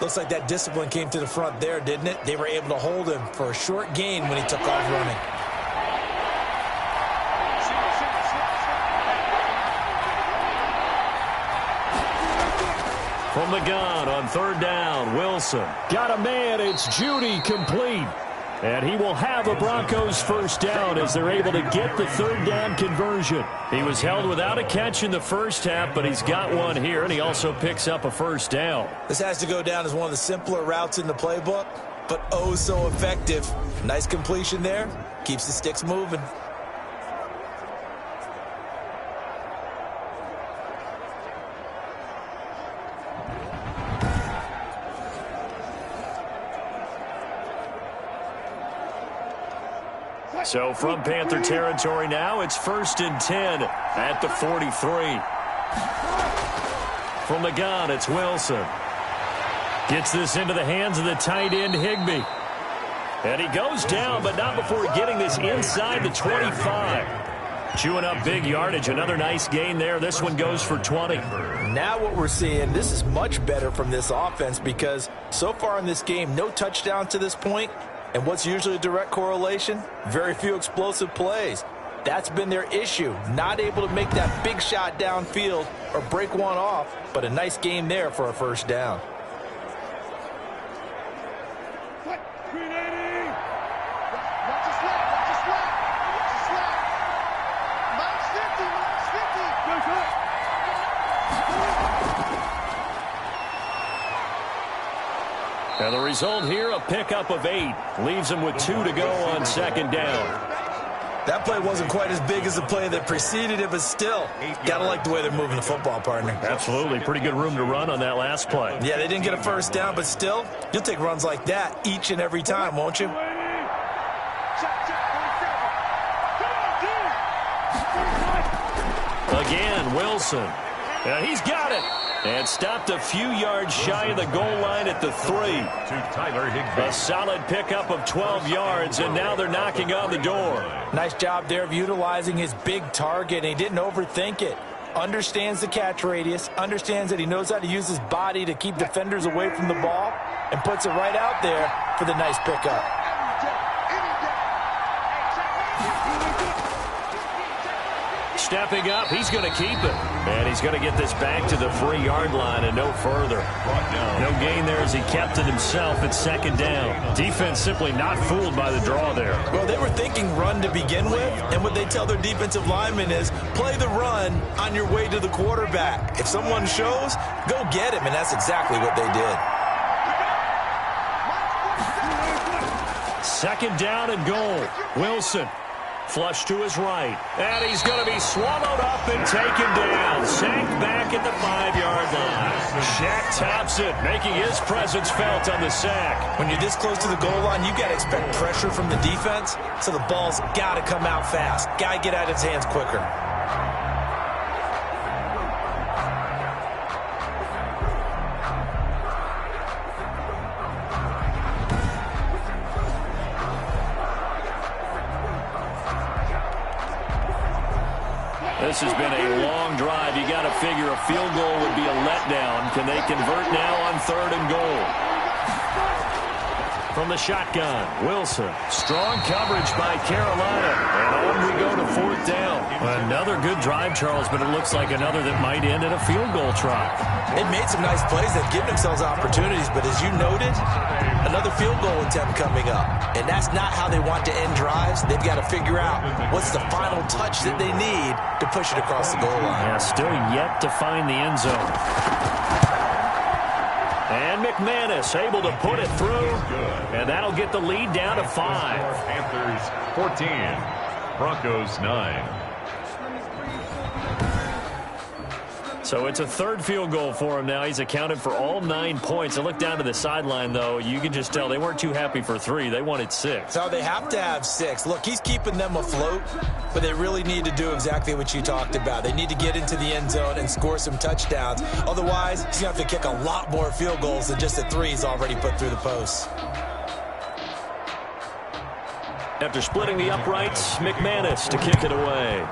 Speaker 3: Looks like that discipline came to the front there, didn't it? They were able to hold him for a short gain when he took off running.
Speaker 2: From the gun on third down, Wilson. Got a man, it's Judy, complete. And he will have a Broncos first down as they're able to get the third down conversion. He was held without a catch in the first half, but he's got one here, and he also picks up a first down.
Speaker 3: This has to go down as one of the simpler routes in the playbook, but oh so effective. Nice completion there. Keeps the sticks moving.
Speaker 2: So from Panther territory now, it's 1st and 10 at the 43. From the gun, it's Wilson. Gets this into the hands of the tight end, Higbee. And he goes down, but not before getting this inside the 25. Chewing up big yardage. Another nice gain there. This one goes for 20.
Speaker 3: Now what we're seeing, this is much better from this offense because so far in this game, no touchdown to this point. And what's usually a direct correlation? Very few explosive plays. That's been their issue. Not able to make that big shot downfield or break one off, but a nice game there for a first down.
Speaker 2: And the result here, a pickup of 8. Leaves him with 2 to go on second down.
Speaker 3: That play wasn't quite as big as the play that preceded it, but still, gotta like the way they're moving the football, partner.
Speaker 2: Absolutely. Pretty good room to run on that last play.
Speaker 3: Yeah, they didn't get a first down, but still, you'll take runs like that each and every time, won't you?
Speaker 2: Again, Wilson. He's got it. And stopped a few yards shy of the goal line at the 3.
Speaker 1: To Tyler Higbee.
Speaker 2: A solid pickup of 12 yards, and now they're knocking on the door.
Speaker 3: Nice job there of utilizing his big target, and he didn't overthink it. Understands the catch radius, understands that he knows how to use his body to keep defenders away from the ball, and puts it right out there for the nice pickup.
Speaker 2: Stepping up, he's going to keep it. And he's going to get this back to the 3-yard line and no further. No gain there as he kept it himself at second down. Defense simply not fooled by the draw there.
Speaker 3: Well, they were thinking run to begin with, and what they tell their defensive linemen is play the run on your way to the quarterback. If someone shows, go get him, and that's exactly what they did.
Speaker 2: Second down and goal. Wilson. Flush to his right. And he's going to be swallowed up and taken down. Sacked back at the 5-yard line. Shaq Thompson making his presence felt on the sack.
Speaker 3: When you're this close to the goal line, you got to expect pressure from the defense, so the ball's got to come out fast. Got to get out of his hands quicker.
Speaker 2: This has been a long drive. You got to figure a field goal would be a letdown. Can they convert now on 3rd and goal? From the shotgun, Wilson. Strong coverage by Carolina. And on we go to 4th down. Another good drive, Charles, but it looks like another that might end in a field goal try.
Speaker 3: They've made some nice plays. They've given themselves opportunities, but as you noted, another field goal attempt coming up. And that's not how they want to end drives. They've got to figure out what's the final touch that they need to push it across the goal line.
Speaker 2: Yeah, still yet to find the end zone. And And McManus able to put it through, and that'll get the lead down to 5.
Speaker 1: Panthers 14, Broncos 9.
Speaker 2: So it's a third field goal for him now. He's accounted for all 9 points. I look down to the sideline, though. You can just tell they weren't too happy for 3. They wanted 6.
Speaker 3: So they have to have 6. Look, he's keeping them afloat, but they really need to do exactly what you talked about. They need to get into the end zone and score some touchdowns. Otherwise, he's going to have to kick a lot more field goals than just the 3 he's already put through the posts.
Speaker 2: After splitting the uprights, McManus to kick it away.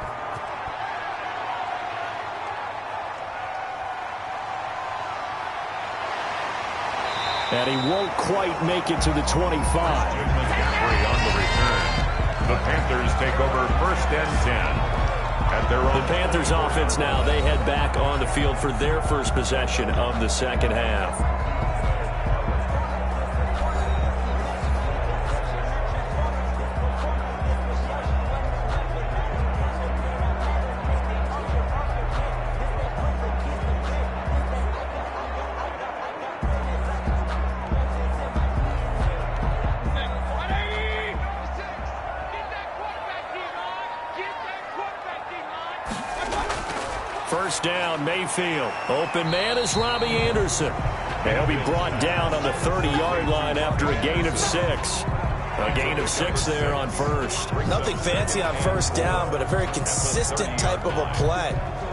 Speaker 2: And he won't quite make it to the 25.
Speaker 1: On the return. The Panthers take over first and 10. At their own.
Speaker 2: The Panthers offense now, they head back on the field for their first possession of the second half. First down, Mayfield. Open man is Robbie Anderson. And he'll be brought down on the 30-yard line after a gain of 6. A gain of 6 there on first.
Speaker 3: Nothing fancy on first down, but a very consistent type of a play.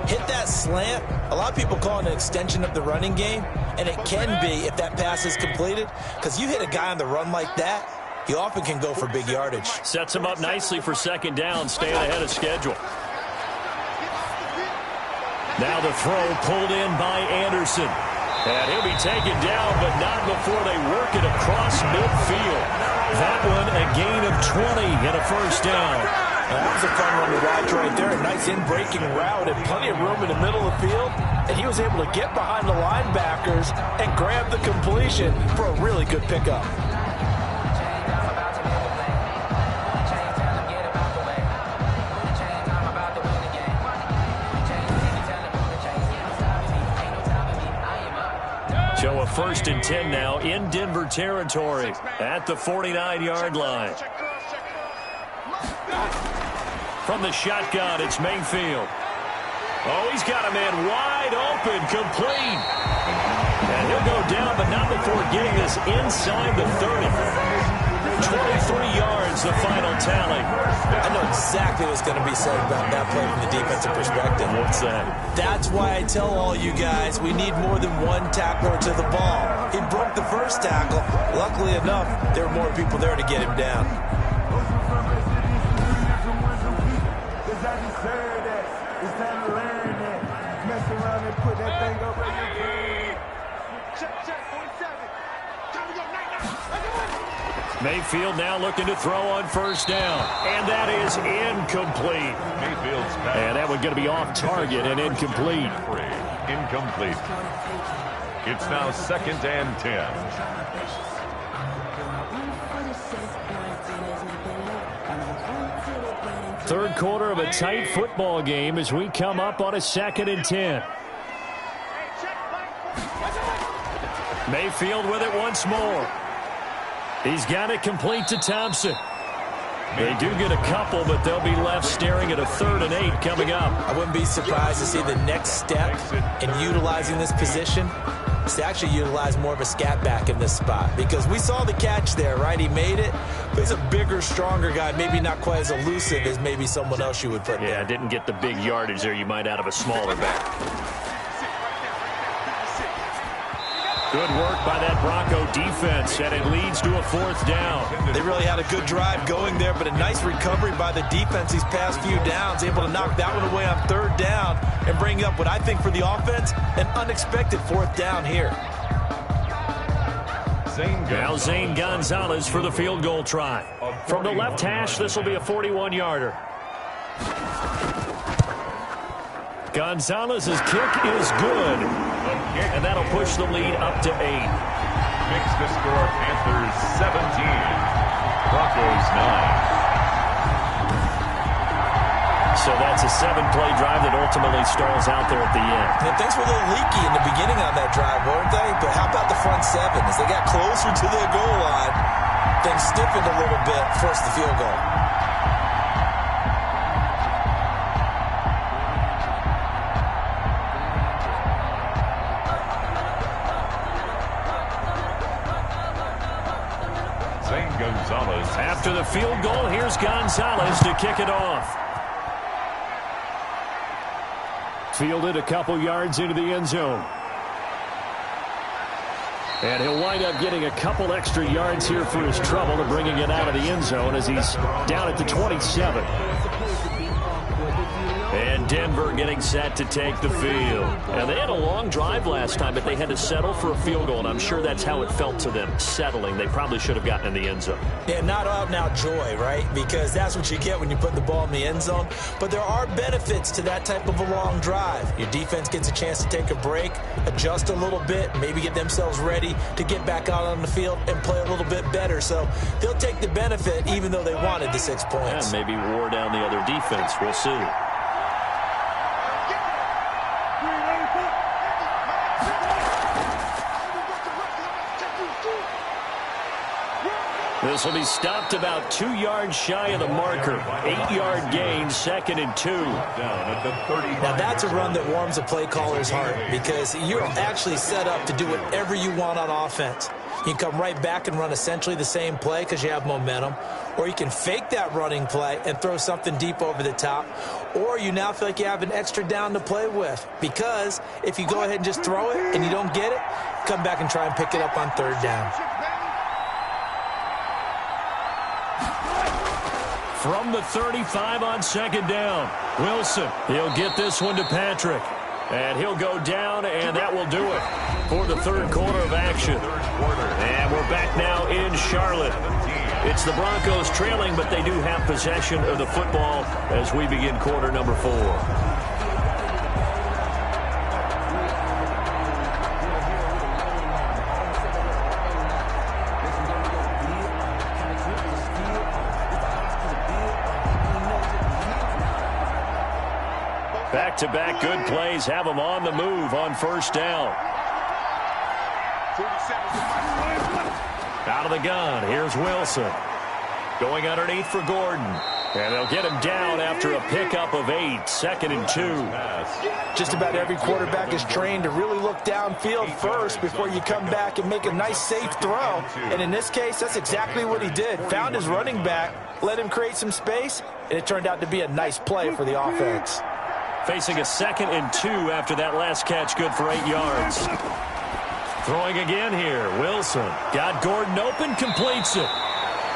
Speaker 3: Hit that slant. A lot of people call it an extension of the running game, and it can be if that pass is completed, because you hit a guy on the run like that, he often can go for big yardage.
Speaker 2: Sets him up nicely for second down, staying ahead of schedule. Now the throw pulled in by Anderson. And he'll be taken down, but not before they work it across midfield. That one a gain of 20 and a first down.
Speaker 3: That was a fun one to watch right there. A nice in-breaking route and plenty of room in the middle of the field. And he was able to get behind the linebackers and grab the completion for a really good pickup.
Speaker 2: So a first and 10 now in Denver territory at the 49-yard line. From the shotgun, it's Mayfield. Oh, he's got a man wide open, complete. And he'll go down, but not before getting this inside the 30. 23 yards, the final tally.
Speaker 3: I know exactly what's going to be said about that play from the defensive perspective.
Speaker 2: What's that?
Speaker 3: That's why I tell all you guys we need more than one tackler to the ball. He broke the first tackle. Luckily enough, there were more people there to get him down.
Speaker 2: Mayfield now looking to throw on first down. And that is incomplete.
Speaker 1: Mayfield's pass.
Speaker 2: And that one's going to be off target and incomplete.
Speaker 1: Incomplete. It's now second and 10.
Speaker 2: Third quarter of a tight football game as we come up on a second and 10. Mayfield with it once more. He's got it complete to Thompson. They do get a couple, but they'll be left staring at a 3rd and 8 coming up.
Speaker 3: I wouldn't be surprised to see the next step in utilizing this position is to actually utilize more of a scat back in this spot, because we saw the catch there, right? He made it, but he's a bigger, stronger guy, maybe not quite as elusive as maybe someone else you would put there.
Speaker 2: Yeah, didn't get the big yardage there you might out of a smaller back. Good work by that Bronco defense, and it leads to a 4th down.
Speaker 3: They really had a good drive going there, but a nice recovery by the defense these past few downs, able to knock that one away on 3rd down and bring up what I think for the offense, an unexpected 4th down here.
Speaker 2: Now Zane Gonzalez for the field goal try. From the left hash, this will be a 41-yarder. Gonzalez's kick is good, and that'll push the lead up to 8.
Speaker 1: Makes the score Panthers 17, Broncos 9.
Speaker 2: So that's a 7-play drive that ultimately stalls out there at the end.
Speaker 3: And things were a little leaky in the beginning on that drive, weren't they? But how about the front seven? As they got closer to their goal line, things stiffened a little bit, forced the field goal.
Speaker 1: Gonzalez.
Speaker 2: After the field goal, here's Gonzalez to kick it off. Fielded a couple yards into the end zone. And he'll wind up getting a couple extra yards here for his trouble to bringing it out of the end zone as he's down at the 27. And Denver getting set to take the field. And they had a long drive last time, but they had to settle for a field goal, and I'm sure that's how it felt to them, settling. They probably should have gotten in the end zone.
Speaker 3: Yeah, not out-and-out joy, right? Because that's what you get when you put the ball in the end zone. But there are benefits to that type of a long drive. Your defense gets a chance to take a break, adjust a little bit, maybe get themselves ready to get back out on the field and play a little bit better. So they'll take the benefit even though they wanted the 6 points.
Speaker 2: And maybe wore down the other defense. We'll see. This will be stopped about 2 yards shy of the marker. 8-yard gain, 2nd and 2.
Speaker 3: Now that's a run that warms a play caller's heart because you're actually set up to do whatever you want on offense. You can come right back and run essentially the same play because you have momentum, or you can fake that running play and throw something deep over the top, or you now feel like you have an extra down to play with because if you go ahead and just throw it and you don't get it, come back and try and pick it up on 3rd down.
Speaker 2: From the 35 on 2nd down, Wilson, he'll get this one to Patrick. And he'll go down, and that will do it for the 3rd quarter of action. And we're back now in Charlotte. It's the Broncos trailing, but they do have possession of the football as we begin quarter number 4. Back-to-back good plays have them on the move on 1st down. Out of the gun, here's Wilson. Going underneath for Gordon. And they'll get him down after a pickup of 8, 2nd and 2.
Speaker 3: Just about every quarterback is trained to really look downfield first before you come back and make a nice, safe throw. And in this case, that's exactly what he did. Found his running back, let him create some space, and it turned out to be a nice play for the offense.
Speaker 2: Facing a 2nd and 2 after that last catch, good for 8 yards. Throwing again here, Wilson. Got Gordon open, completes it.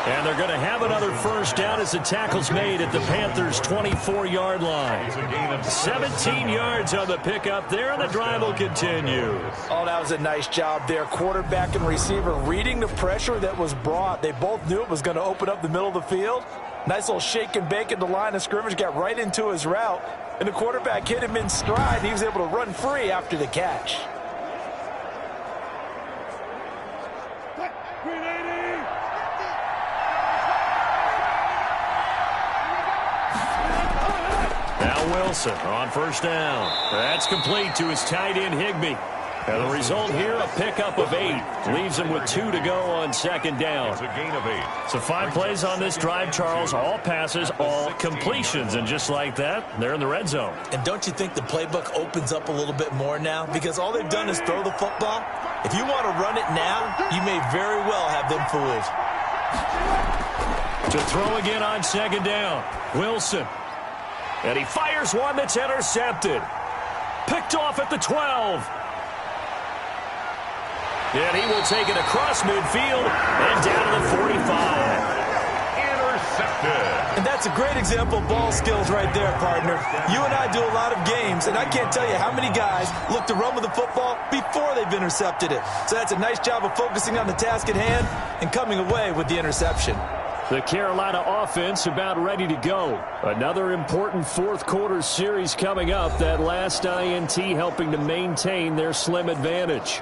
Speaker 2: And they're going to have another 1st down as the tackle's made at the Panthers' 24-yard line. 17 yards on the pickup there, and the drive will continue.
Speaker 3: Oh, that was a nice job there. Quarterback and receiver reading the pressure that was brought. They both knew it was going to open up the middle of the field. Nice little shake and bake at the line of scrimmage, got right into his route. And the quarterback hit him in stride. He was able to run free after the catch.
Speaker 2: Now Wilson on 1st down. That's complete to his tight end, Higbee. And the result here, a pickup of 8. Leaves him with 2 to go on 2nd down.
Speaker 1: It's a gain of 8.
Speaker 2: So 5 plays on this drive, Charles. All passes, all completions. And just like that, they're in the red zone.
Speaker 3: And don't you think the playbook opens up a little bit more now? Because all they've done is throw the football. If you want to run it now, you may very well have them fooled.
Speaker 2: To throw again on 2nd down. Wilson. And he fires one that's intercepted. Picked off at the 12. And he will take it across midfield and down to the 45.
Speaker 1: Intercepted.
Speaker 3: And that's a great example of ball skills right there, partner. You and I do a lot of games, and I can't tell you how many guys look to run with the football before they've intercepted it. So that's a nice job of focusing on the task at hand and coming away with the interception.
Speaker 2: The Carolina offense about ready to go. Another important 4th quarter series coming up. That last INT helping to maintain their slim advantage.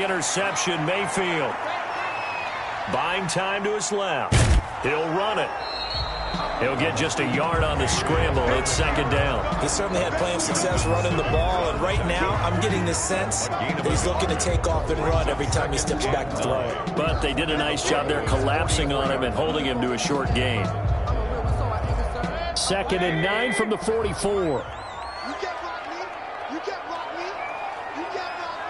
Speaker 2: the interception, Mayfield. Buying time to his left. He'll run it. He'll get just a yard on the scramble. It's 2nd down.
Speaker 3: He certainly had plenty of success running the ball, and right now I'm getting the sense that he's looking to take off and run every time he steps back to throw it.
Speaker 2: But they did a nice job there collapsing on him and holding him to a short gain. 2nd and 9 from the 44.
Speaker 4: You can't block me. You can't block me. You can't block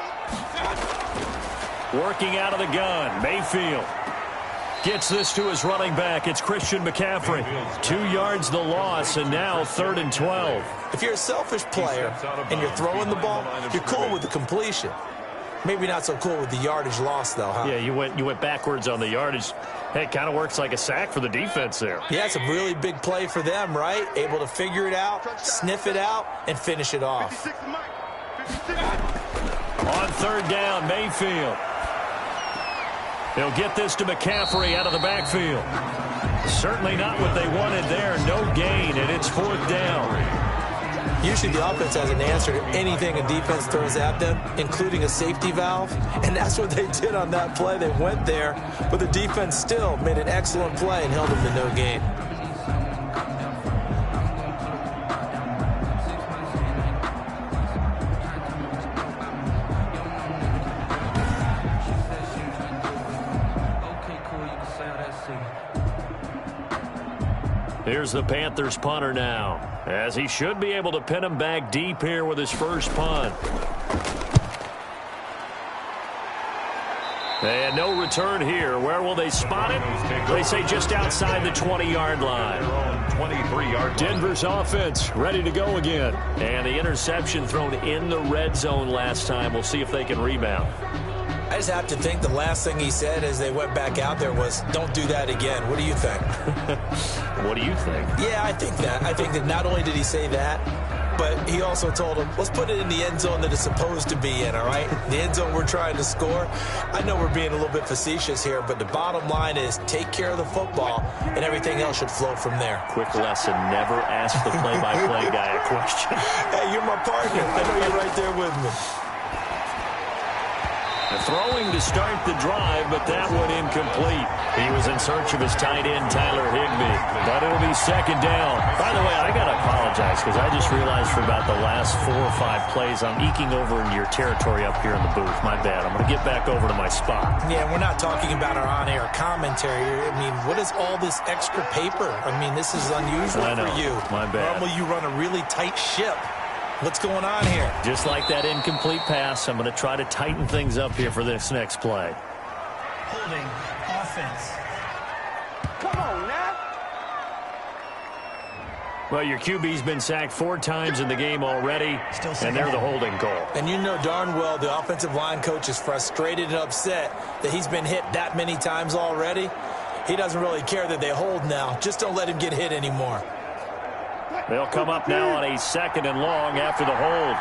Speaker 4: me.
Speaker 2: Working out of the gun, Mayfield. Gets this to his running back. It's Christian McCaffrey. 2 yards the loss, and now 3rd and 12.
Speaker 3: If you're a selfish player and you're throwing the ball, you're cool with the completion. Maybe not so cool with the yardage loss, though, huh?
Speaker 2: Yeah, you went backwards on the yardage. Hey, it kind of works like a sack for the defense there.
Speaker 3: Yeah, it's a really big play for them, right? Able to figure it out, sniff it out, and finish it off.
Speaker 2: On 3rd down, Mayfield. He'll get this to McCaffrey out of the backfield. Certainly not what they wanted there. No gain, and it's 4th down.
Speaker 3: Usually the offense has an answer to anything a defense throws at them, including a safety valve, and that's what they did on that play. They went there, but the defense still made an excellent play and held them to no gain.
Speaker 2: Here's the Panthers punter now, as he should be able to pin him back deep here with his first punt. And no return here. Where will they spot it? They say just outside the 20-yard line.
Speaker 1: 23-yard.
Speaker 2: Denver's offense ready to go again. And the interception thrown in the red zone last time. We'll see if they can rebound.
Speaker 3: I just have to think the last thing he said as they went back out there was, don't do that again. What do you think?
Speaker 2: What do you think?
Speaker 3: Yeah, I think that. I think that not only did he say that, but he also told him, let's put it in the end zone that it's supposed to be in, all right? The end zone we're trying to score. I know we're being a little bit facetious here, but the bottom line is take care of the football, and everything else should flow from there.
Speaker 2: Quick lesson, never ask the play-by-play guy a question.
Speaker 3: Hey, you're my partner. I know you're right there with me.
Speaker 2: Throwing to start the drive, but that one incomplete. He was in search of his tight end, Tyler Higbee. But it'll be 2nd down. By the way, I got to apologize because I just realized for about the last 4 or 5 plays, I'm eking over into your territory up here in the booth. My bad. I'm going to get back over to my spot.
Speaker 3: Yeah, we're not talking about our on-air commentary. I mean, what is all this extra paper? I mean, this is unusual for you.
Speaker 2: My bad.
Speaker 3: Normally you run a really tight ship. What's going on here?
Speaker 2: Just like that incomplete pass, I'm going to try to tighten things up here for this next play.
Speaker 5: Holding offense.
Speaker 4: Come on, now.
Speaker 2: Well, your QB's been sacked 4 times in the game already, and they're the holding call.
Speaker 3: And you know darn well the offensive line coach is frustrated and upset that he's been hit that many times already. He doesn't really care that they hold now. Just don't let him get hit anymore.
Speaker 2: They'll come up now on a 2nd and long after the hold.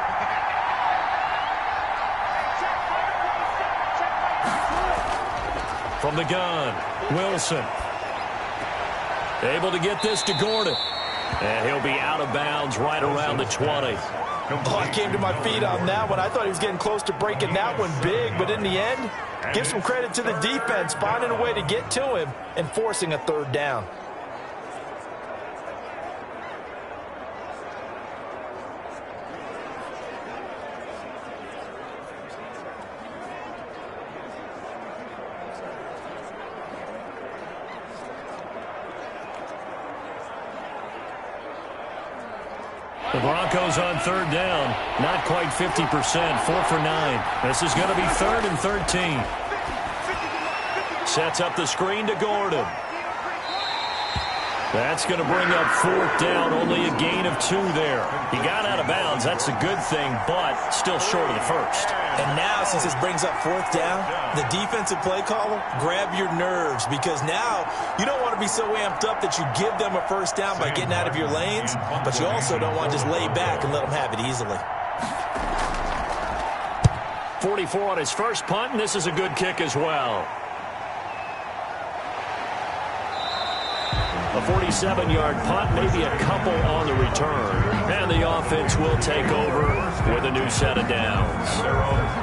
Speaker 2: From the gun, Wilson. Able to get this to Gordon. And he'll be out of bounds right around the 20.
Speaker 3: Oh, I came to my feet on that one. I thought he was getting close to breaking that one big, but in the end, give some credit to the defense, finding a way to get to him and forcing a 3rd down.
Speaker 2: The Broncos on 3rd down. Not quite 50%. 4 for 9. This is going to be 3rd and 13. Sets up the screen to Gordon. That's going to bring up 4th down. Only a gain of 2 there. He got out of bounds. That's a good thing, but still short of the first.
Speaker 3: And now, since this brings up 4th down, the defensive play caller, grab your nerves, because now you don't want to be so amped up that you give them a 1st down by getting out of your lanes, but you also don't want to just lay back and let them have it easily.
Speaker 2: 44 on his first punt, and this is a good kick as well. A 47-yard punt, maybe a couple on the return. And the offense will take over with a new set of downs.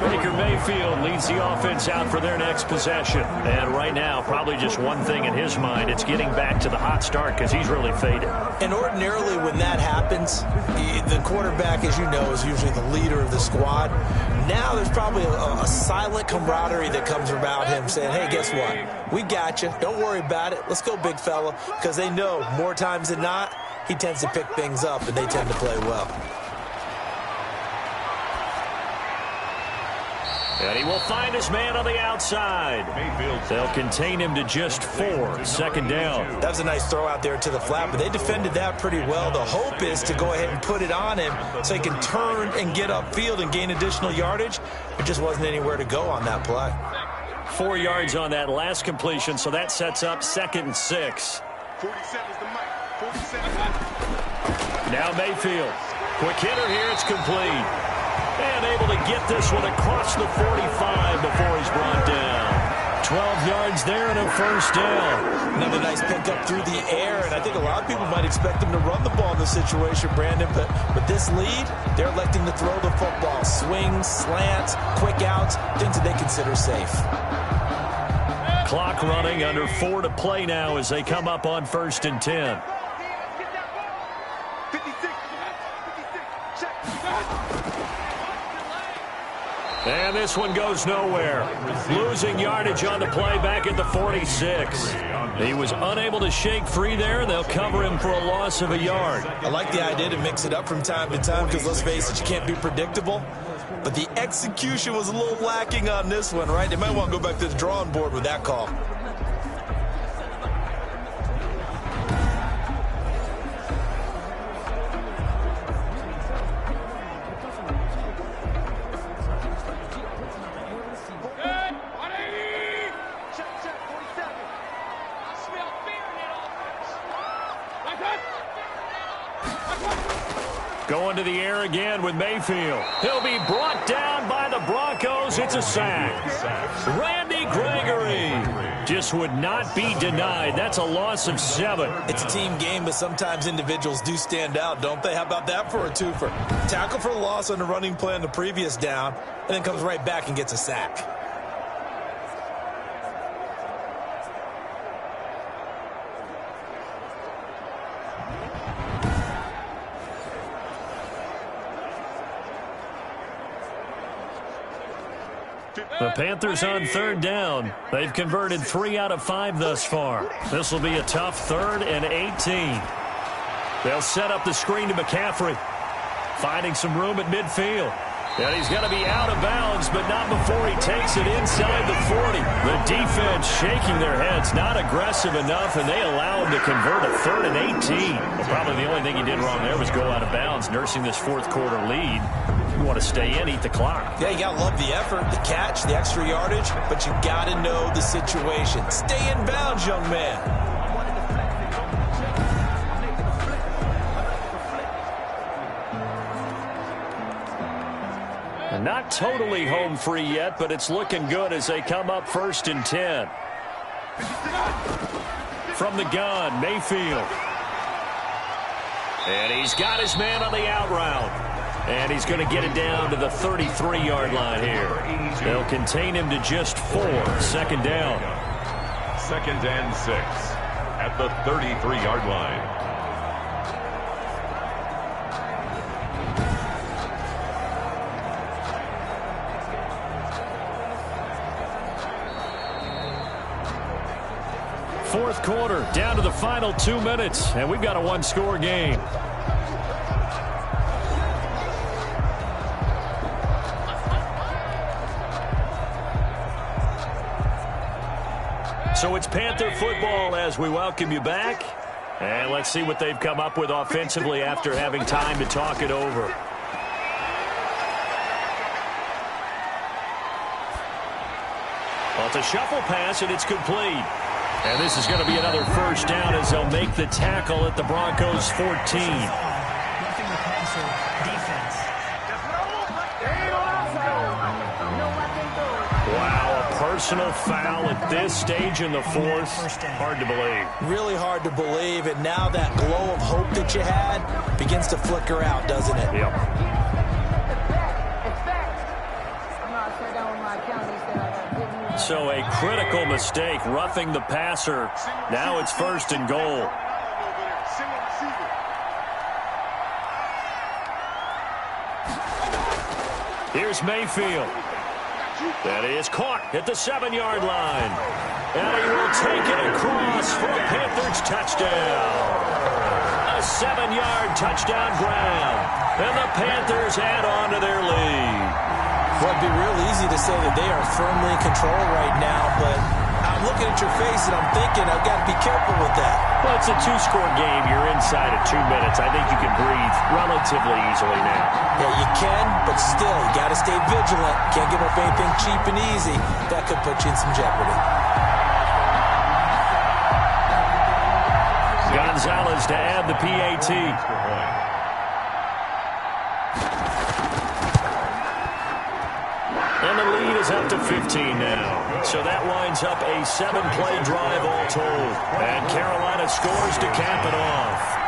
Speaker 2: Baker Mayfield leads the offense out for their next possession. And right now, probably just one thing in his mind. It's getting back to the hot start because he's really faded.
Speaker 3: And ordinarily when that happens, the quarterback, as you know, is usually the leader of the squad. Now there's probably a silent camaraderie that comes about him saying, hey, guess what? We got you. Don't worry about it. Let's go, big fella. Because they know more times than not, he tends to pick things up, and they tend to play well.
Speaker 2: And he will find his man on the outside. They'll contain him to just 4. Second down.
Speaker 3: That was a nice throw out there to the flat, but they defended that pretty well. The hope is to go ahead and put it on him so he can turn and get upfield and gain additional yardage. It just wasn't anywhere to go on that play.
Speaker 2: 4 yards on that last completion, so that sets up 2nd and 6.
Speaker 4: 47's the mic. 47.
Speaker 2: Now Mayfield. Quick hitter here. It's complete. And able to get this one across the 45 before he's brought down. 12 yards there and a first down.
Speaker 3: Another nice pickup through the air, and I think a lot of people might expect him to run the ball in this situation, Brandon, but with this lead, they're electing to throw the football. Swings, slants, quick outs, things that they consider safe.
Speaker 2: Clock running, under 4 to play now as they come up on 1st and 10.
Speaker 4: 56. Check.
Speaker 2: And this one goes nowhere. Losing yardage on the play back at the 46. He was unable to shake free there, and they'll cover him for a loss of a yard.
Speaker 3: I like the idea to mix it up from time to time because, let's face it, you can't be predictable. But the execution was a little lacking on this one, right? They might want to go back to the drawing board with that call.
Speaker 2: Going to the air again with Mayfield. He'll be brought down by the Broncos. It's a sack. Randy Gregory just would not be denied. That's a loss of 7.
Speaker 3: It's a team game, but sometimes individuals do stand out, don't they? How about that for a twofer? Tackle for a loss on the running play on the previous down, and then comes right back and gets a sack.
Speaker 2: The Panthers on 3rd down. They've converted 3 out of 5 thus far. This will be a tough 3rd and 18. They'll set up the screen to McCaffrey. Finding some room at midfield. And he's going to be out of bounds, but not before he takes it inside the 40. The defense shaking their heads, not aggressive enough, and they allow him to convert a 3rd and 18. Well, probably the only thing he did wrong there was go out of bounds, nursing this 4th quarter lead. You want to stay in, eat the clock.
Speaker 3: Yeah, you got to love the effort, the catch, the extra yardage, but you got to know the situation. Stay in bounds, young man.
Speaker 2: Not totally home free yet, but it's looking good as they come up 1st and 10. From the gun, Mayfield. And he's got his man on the out route. And he's going to get it down to the 33-yard line here. They'll contain him to just 4. 2nd down.
Speaker 1: 2nd and 6 at the 33-yard line.
Speaker 2: Fourth quarter, down to the final 2 minutes, and we've got a 1-score game. So it's Panther football as we welcome you back. And let's see what they've come up with offensively after having time to talk it over. Well, it's a shuffle pass, and it's complete. And this is going to be another first down as they'll make the tackle at the Broncos 14.
Speaker 5: Roughing the passer defense.
Speaker 2: Wow, a personal foul at this stage in the fourth. Hard to believe.
Speaker 3: Really hard to believe, and now that glow of hope that you had begins to flicker out, doesn't it?
Speaker 2: Yep. So a critical mistake, roughing the passer. Now it's 1st and goal. Here's Mayfield. That is caught at the 7-yard line. And he will take it across for a Panthers touchdown. A 7-yard touchdown grab. And the Panthers add on to their lead.
Speaker 3: Well, it'd be real easy to say that they are firmly in control right now, but I'm looking at your face and I'm thinking I've got to be careful with that.
Speaker 2: Well, it's a 2-score game. You're inside of 2 minutes. I think you can breathe relatively easily now.
Speaker 3: Yeah, you can, but still, you got to stay vigilant. Can't give up anything cheap and easy. That could put you in some jeopardy.
Speaker 2: Gonzalez to add the PAT. And the lead is up to 15 now. So that winds up a 7-play drive all told. And Carolina scores to cap it off.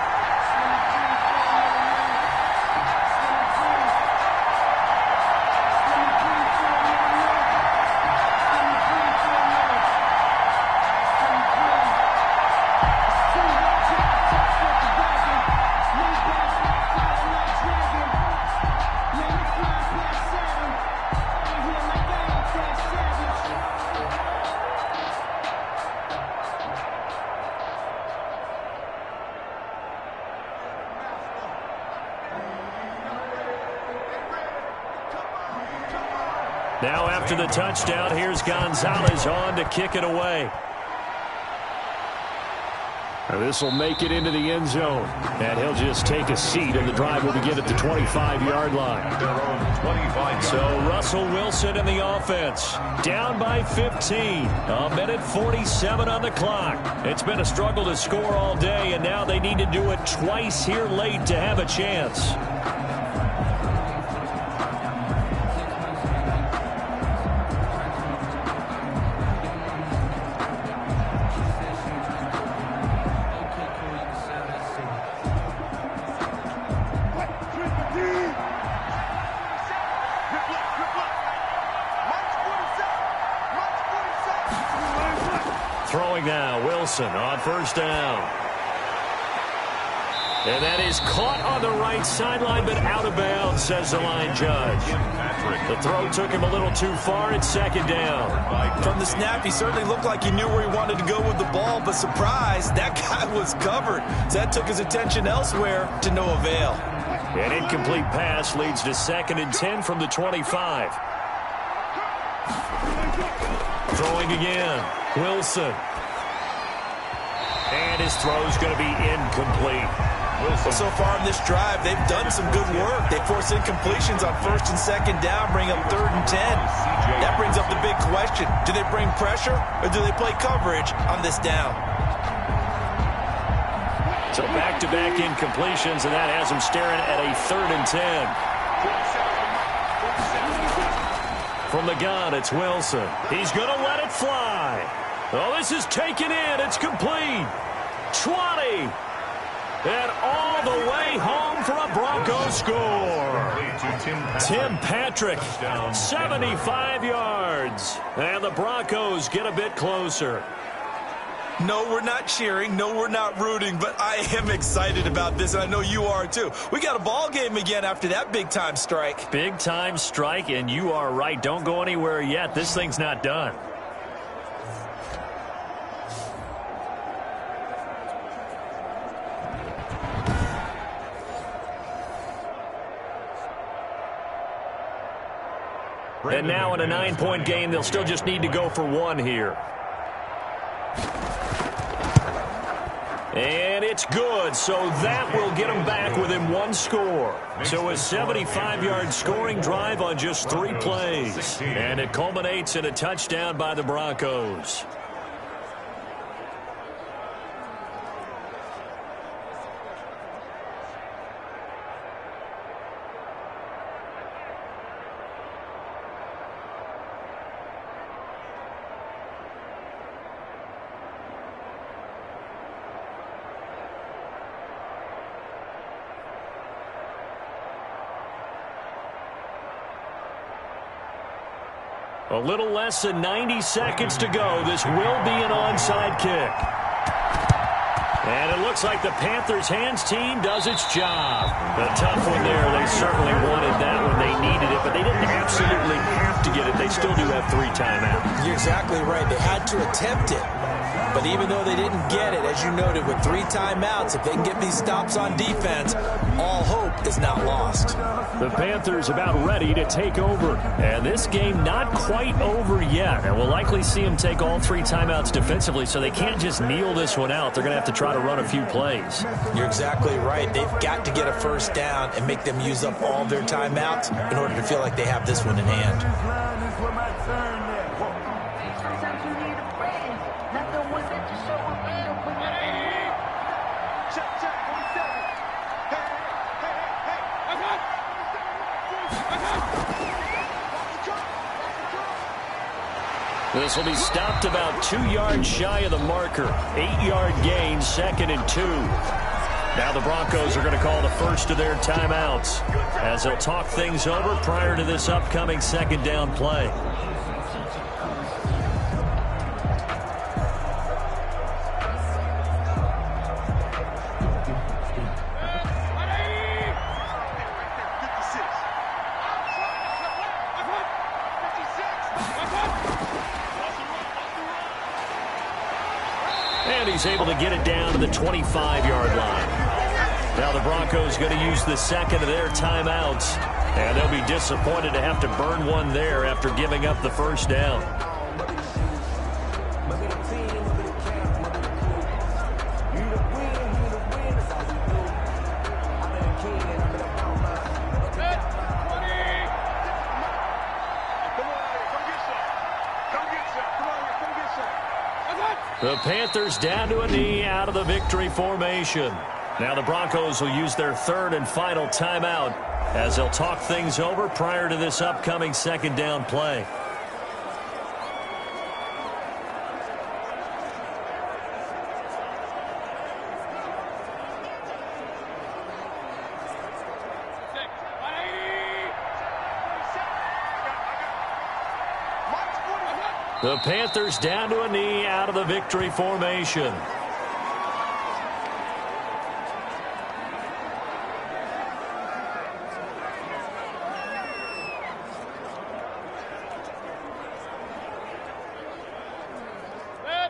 Speaker 2: Now after the touchdown, here's Gonzalez on to kick it away. This will make it into the end zone. And he'll just take a seat, and the drive will begin at the 25-yard line. So Russell Wilson in the offense. Down by 15. A minute 47 on the clock. It's been a struggle to score all day, and now they need to do it twice here late to have a chance. Throwing now, Wilson on 1st down. And that is caught on the right sideline, but out of bounds, says the line judge. The throw took him a little too far. It's 2nd down.
Speaker 3: From the snap, he certainly looked like he knew where he wanted to go with the ball, but surprise, that guy was covered. So that took his attention elsewhere to no avail.
Speaker 2: An incomplete pass leads to 2nd and 10 from the 25. Throwing again. Wilson. And his throw's going to be incomplete.
Speaker 3: Wilson. So far in this drive, they've done some good work. They force incompletions on 1st and 2nd down, bring up 3rd and 10. That brings up the big question. Do they bring pressure or do they play coverage on this down?
Speaker 2: So back-to-back incompletions, and that has them staring at a 3rd and 10. From the gun, it's Wilson. He's going to let it fly. Oh, this is taken in. It's complete. 20. And all the way home for a Broncos score. Tim Patrick, 75 yards. And the Broncos get a bit closer.
Speaker 3: No, we're not cheering. No, we're not rooting. But I am excited about this, and I know you are too. We got a ball game again after that big-time strike.
Speaker 2: Big-time strike, and you are right. Don't go anywhere yet. This thing's not done. And now in a 9-point game, they'll still just need to go for 1 here. And it's good, so that will get them back within 1 score. So a 75-yard scoring drive on just 3 plays. And it culminates in a touchdown by the Broncos. A little less than 90 seconds to go. This will be an onside kick. And it looks like the Panthers hands team does its job. A tough one there. They certainly wanted that when they needed it, but they didn't absolutely have to get it. They still do have 3 timeouts.
Speaker 3: You're exactly right. They had to attempt it. But even though they didn't get it, as you noted, with 3 timeouts, if they can get these stops on defense, all hope is not lost.
Speaker 2: The Panthers about ready to take over. And this game not quite over yet. And we'll likely see them take all 3 timeouts defensively, so they can't just kneel this one out. They're going to have to try to run a few plays.
Speaker 3: You're exactly right. They've got to get a first down and make them use up all their timeouts in order to feel like they have this one in hand.
Speaker 2: This will be stopped about 2 yards shy of the marker. 8-yard gain, 2nd and 2. Now the Broncos are going to call the first of their timeouts as they'll talk things over prior to this upcoming 2nd down play. And he's able to get it down to the 25-yard line. Now the Broncos going to use the 2nd of their timeouts. And they'll be disappointed to have to burn one there after giving up the first down. The Panthers down to a knee out of the victory formation. Now the Broncos will use their 3rd and final timeout as they'll talk things over prior to this upcoming 2nd down play. The Panthers down to a knee out of the victory formation.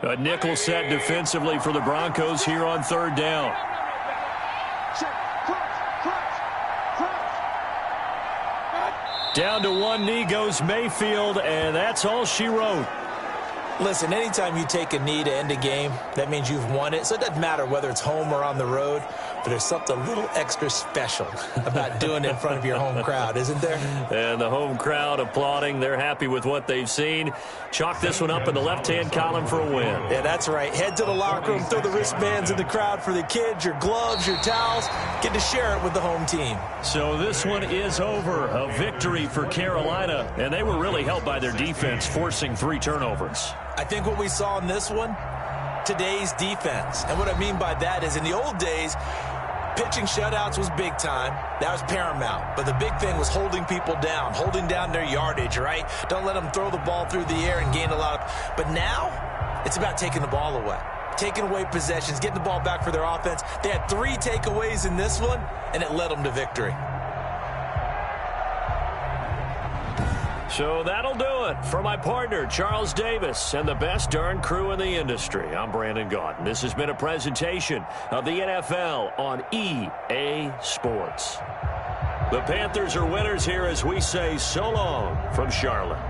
Speaker 2: A nickel set defensively for the Broncos here on 3rd down. Down to one knee goes Mayfield, and that's all she wrote.
Speaker 3: Listen, anytime you take a knee to end a game, that means you've won it. So it doesn't matter whether it's home or on the road, but there's something a little extra special about doing it in front of your home crowd, isn't there?
Speaker 2: And the home crowd applauding. They're happy with what they've seen. Chalk this one up in the left-hand column for a win.
Speaker 3: Yeah, that's right. Head to the locker room, throw the wristbands in the crowd for the kids, your gloves, your towels. Get to share it with the home team.
Speaker 2: So this one is over. A victory for Carolina, and they were really helped by their defense, forcing 3 turnovers.
Speaker 3: I think what we saw in this one, today's defense. And what I mean by that is in the old days, pitching shutouts was big time. That was paramount. But the big thing was holding people down, holding down their yardage, right? Don't let them throw the ball through the air and gain a lot of... But now, it's about taking the ball away. Taking away possessions, getting the ball back for their offense. They had 3 takeaways in this one, and it led them to victory.
Speaker 2: So that'll do it for my partner, Charles Davis, and the best darn crew in the industry. I'm Brandon Gaudin. This has been a presentation of the NFL on EA Sports. The Panthers are winners here as we say so long from Charlotte.